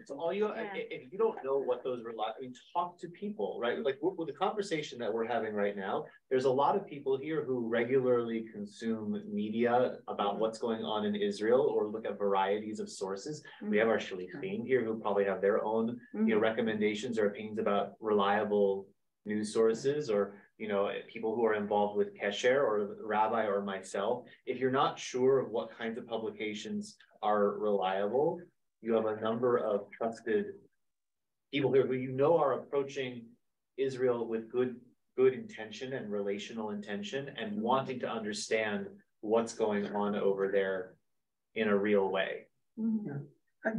[SPEAKER 9] So all you, if you don't know what those were like, I mean, talk to people, right? Like with the conversation that we're having right now, there's a lot of people here who regularly consume media about what's going on in Israel or look at varieties of sources. We have our shalichim here who probably have their own, recommendations or opinions about reliable news sources, or people who are involved with Kesher or Rabbi or myself. If you're not sure of what kinds of publications are reliable, you have a number of trusted people here who are approaching Israel with good intention and relational intention and wanting to understand what's going on over there in a real way.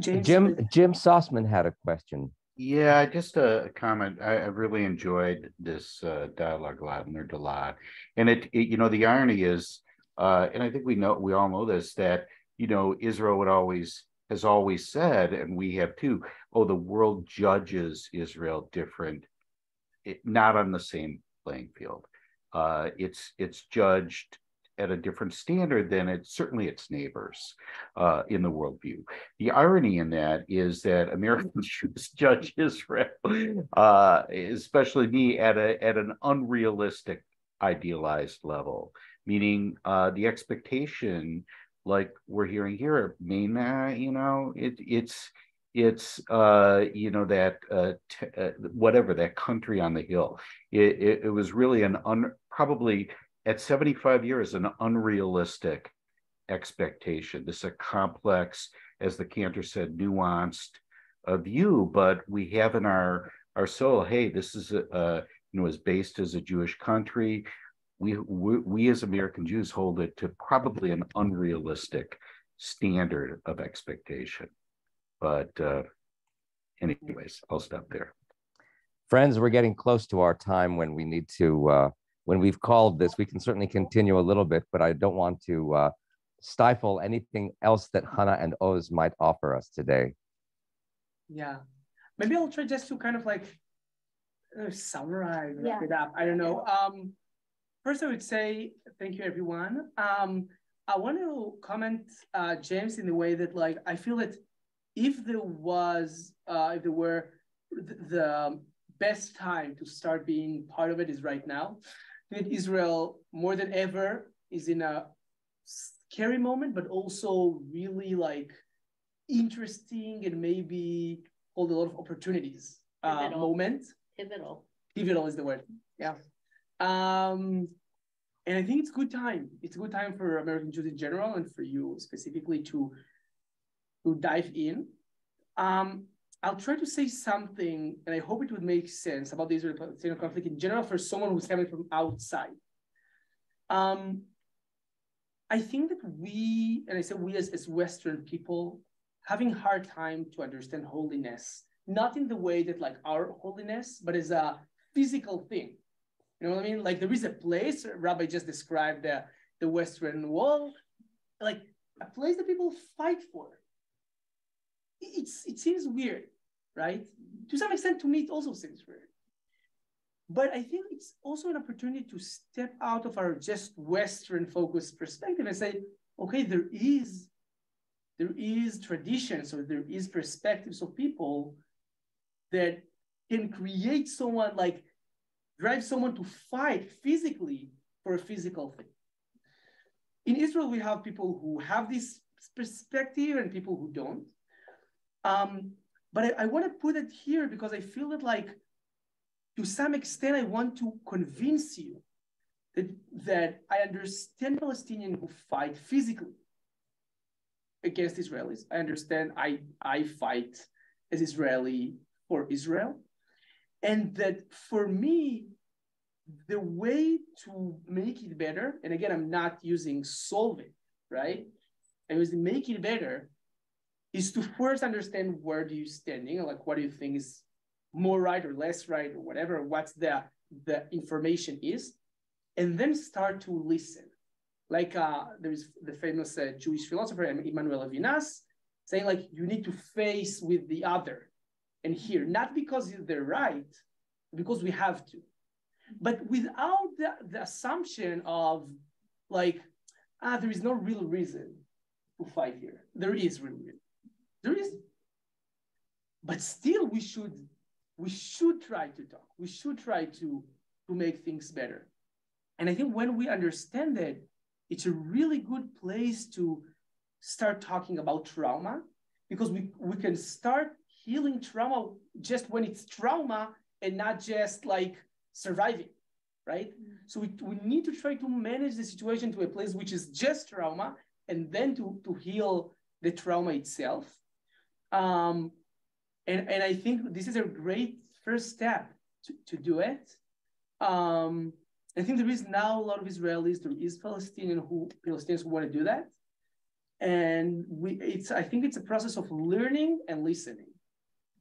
[SPEAKER 1] Jim Sossman had a question.
[SPEAKER 18] Yeah, just a comment. I really enjoyed this dialogue a lot, and learned a lot. And it the irony is, and I think we all know this, that Israel has always said, and we have too, the world judges Israel different, not on the same playing field. It's judged at a different standard than certainly its neighbors in the worldview. The irony in that is that American Jews judge Israel, especially me, at an unrealistic, idealized level, meaning the expectation, like we're hearing here at MENA, it's whatever, that country on the hill. It was really probably at 75 years, an unrealistic expectation. This is a complex, as the cantor said, nuanced view, but we have in our soul, hey, this is is based as a Jewish country. We as American Jews hold it to probably an unrealistic standard of expectation. But anyways, I'll stop there.
[SPEAKER 1] Friends, we're getting close to our time when we need to, when we've called this. We can certainly continue a little bit, but I don't want to stifle anything else that Hannah and Oz might offer us today.
[SPEAKER 8] Yeah, maybe I'll try just to kind of like summarize, wrap it up. I don't know. First, I would say thank you, everyone. I want to comment, James, in the way that like I feel that if there were the best time to start being part of it is right now. That Israel more than ever is in a scary moment, but also really like interesting and maybe hold a lot of opportunities. Moment. Pivotal is the word. Yeah. And I think it's a good time. It's a good time for American Jews in general and for you specifically to dive in. I'll try to say something, and I hope it would make sense about the Israeli-Palestinian conflict in general for someone who's coming from outside. I think that we, and I say we as Western people, having a hard time to understand holiness, not in the way that like our holiness, but as a physical thing. You know what I mean? Like there is a place, Rabbi just described the Western Wall, like a place that people fight for. It seems weird, right? To some extent, to me, it also seems weird. But I think it's also an opportunity to step out of our just Western-focused perspective and say, okay, there is traditions or there is perspectives of people that can create someone, like drive someone to fight physically for a physical thing. In Israel, we have people who have this perspective and people who don't. But I want to put it here because I feel that like, to some extent, I want to convince you that I understand Palestinians who fight physically against Israelis. I understand I fight as Israeli for Israel. And that for me, the way to make it better, and again, I'm not using solve it, right? I'm using make it better, is to first understand where do you standing, like what do you think is more right or less right or whatever, what's the information is, and then start to listen. Like there's the famous Jewish philosopher Immanuel Levinas saying like you need to face with the other and hear, not because they're right, because we have to, but without the assumption of like, there is no real reason to fight here. There is real reason. There is, but still we should try to talk. We should try to make things better. And I think when we understand that, it's a really good place to start talking about trauma, because we can start healing trauma just when it's trauma and not just like surviving, right? So we need to try to manage the situation to a place which is just trauma and then to heal the trauma itself. And I think this is a great first step to do it. I think there is now a lot of Israelis, there is Palestinians who want to do that. And I think it's a process of learning and listening.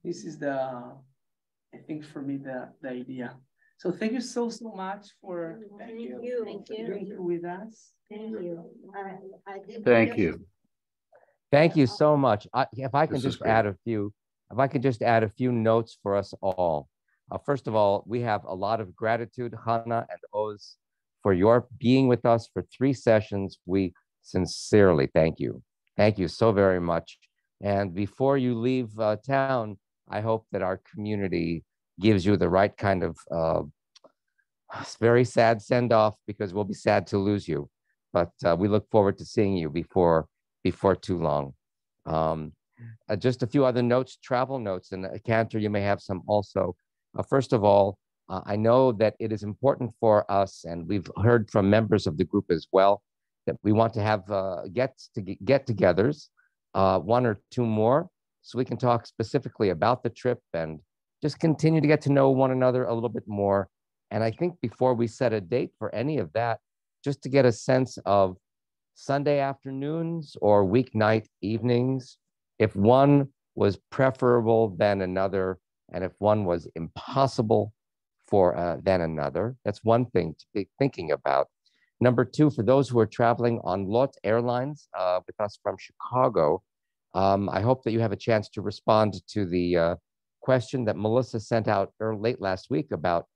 [SPEAKER 8] This is I think for me, the idea. So thank you so much for being here with us.
[SPEAKER 14] Thank you.
[SPEAKER 18] Thank you.
[SPEAKER 1] Thank you so much. If I can just add a few notes for us all. First of all, we have a lot of gratitude, Hannah and Oz, for your being with us for 3 sessions. We sincerely thank you. Thank you so very much. And before you leave town, I hope that our community gives you the right kind of very sad send-off, because we'll be sad to lose you. But we look forward to seeing you before too long. Just a few other notes, travel notes, and Cantor, you may have some also. First of all, I know that it is important for us, and we've heard from members of the group as well, that we want to have get-togethers, 1 or 2 more, so we can talk specifically about the trip and just continue to get to know one another a little bit more, And I think before we set a date for any of that, just to get a sense of Sunday afternoons or weeknight evenings, if one was preferable than another, and if one was impossible for than another, that's one thing to be thinking about. Number two, for those who are traveling on LOT Airlines with us from Chicago, I hope that you have a chance to respond to the question that Melissa sent out late last week about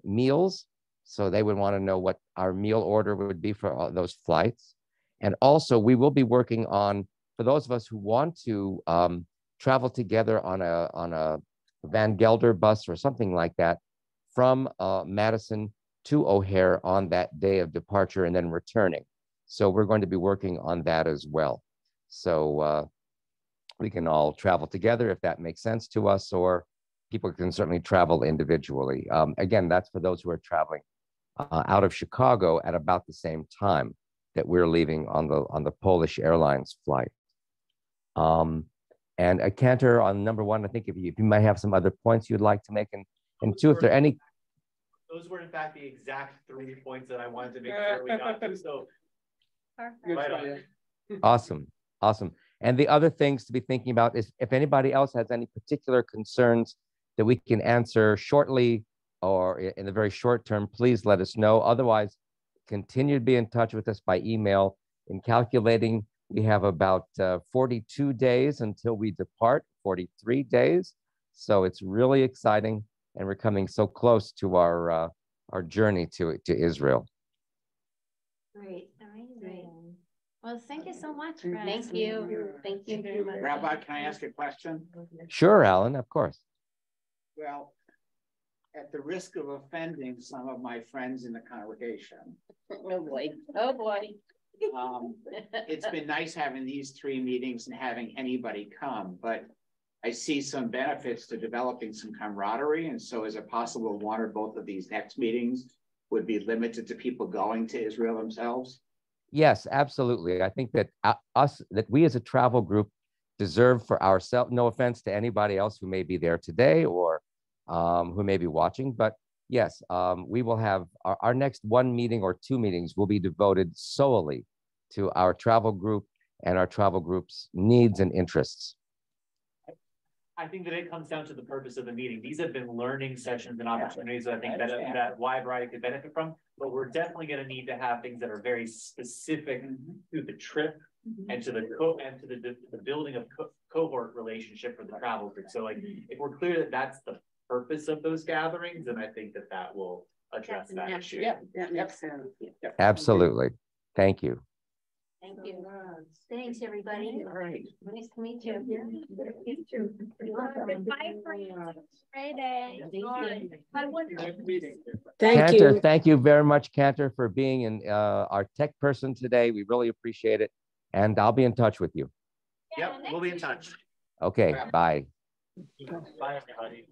[SPEAKER 1] meals. So they would want to know what our meal order would be for those flights. And also we will be working on, for those of us who want to travel together on a Van Gelder bus or something like that from Madison to O'Hare on that day of departure and then returning. So we're going to be working on that as well. So we can all travel together if that makes sense to us, or people can certainly travel individually. Again, that's for those who are traveling out of Chicago at about the same time that we're leaving on the Polish Airlines flight. And Cantor, on number one, I think if you might have some other points you'd like to make, and two, if there are any.
[SPEAKER 9] Those were in fact the exact 3 points that I wanted to make sure we got to. So, right on.
[SPEAKER 1] Awesome, awesome. And the other things to be thinking about is if anybody else has any particular concerns that we can answer shortly or in the very short term, please let us know. Otherwise, continue to be in touch with us by email. In calculating, we have about 42 days until we depart, 43 days. So it's really exciting, and we're coming so close to our journey to Israel.
[SPEAKER 17] Great, amazing. Well, thank you so much.
[SPEAKER 13] Thank you. Thank you very much.
[SPEAKER 6] Rabbi, can I ask a question?
[SPEAKER 1] Sure, Alan, of course.
[SPEAKER 6] Well, at the risk of offending some of my friends in the congregation.
[SPEAKER 13] Oh boy, oh boy.
[SPEAKER 6] It's been nice having these 3 meetings and having anybody come, but I see some benefits to developing some camaraderie. And so is it possible one or both of these next meetings would be limited to people going to Israel themselves?
[SPEAKER 1] Yes, absolutely. I think that we as a travel group deserve for ourselves, no offense to anybody else who may be there today or who may be watching, but yes, we will have our next 1 meeting or 2 meetings will be devoted solely to our travel group and our travel group's needs and interests.
[SPEAKER 9] I think that it comes down to the purpose of the meeting. These have been learning sessions and opportunities that I think that wide variety could benefit from, but we're definitely going to need to have things that are very specific to the trip and to the building of cohort relationship for the travel group. So like, if we're clear that that's the purpose of those gatherings, then I think that will address that issue.
[SPEAKER 13] Yeah, that makes sense.
[SPEAKER 1] Absolutely. Thank you.
[SPEAKER 13] Thank you. Thanks, everybody.
[SPEAKER 6] All right.
[SPEAKER 13] Nice to meet you. You too.
[SPEAKER 17] Bye for Friday.
[SPEAKER 1] Cantor, thank you very much, Cantor, for being our tech person today. We really appreciate it. And I'll be in touch with you.
[SPEAKER 9] Yep, we'll be in touch.
[SPEAKER 1] Okay, bye.
[SPEAKER 9] Bye, everybody.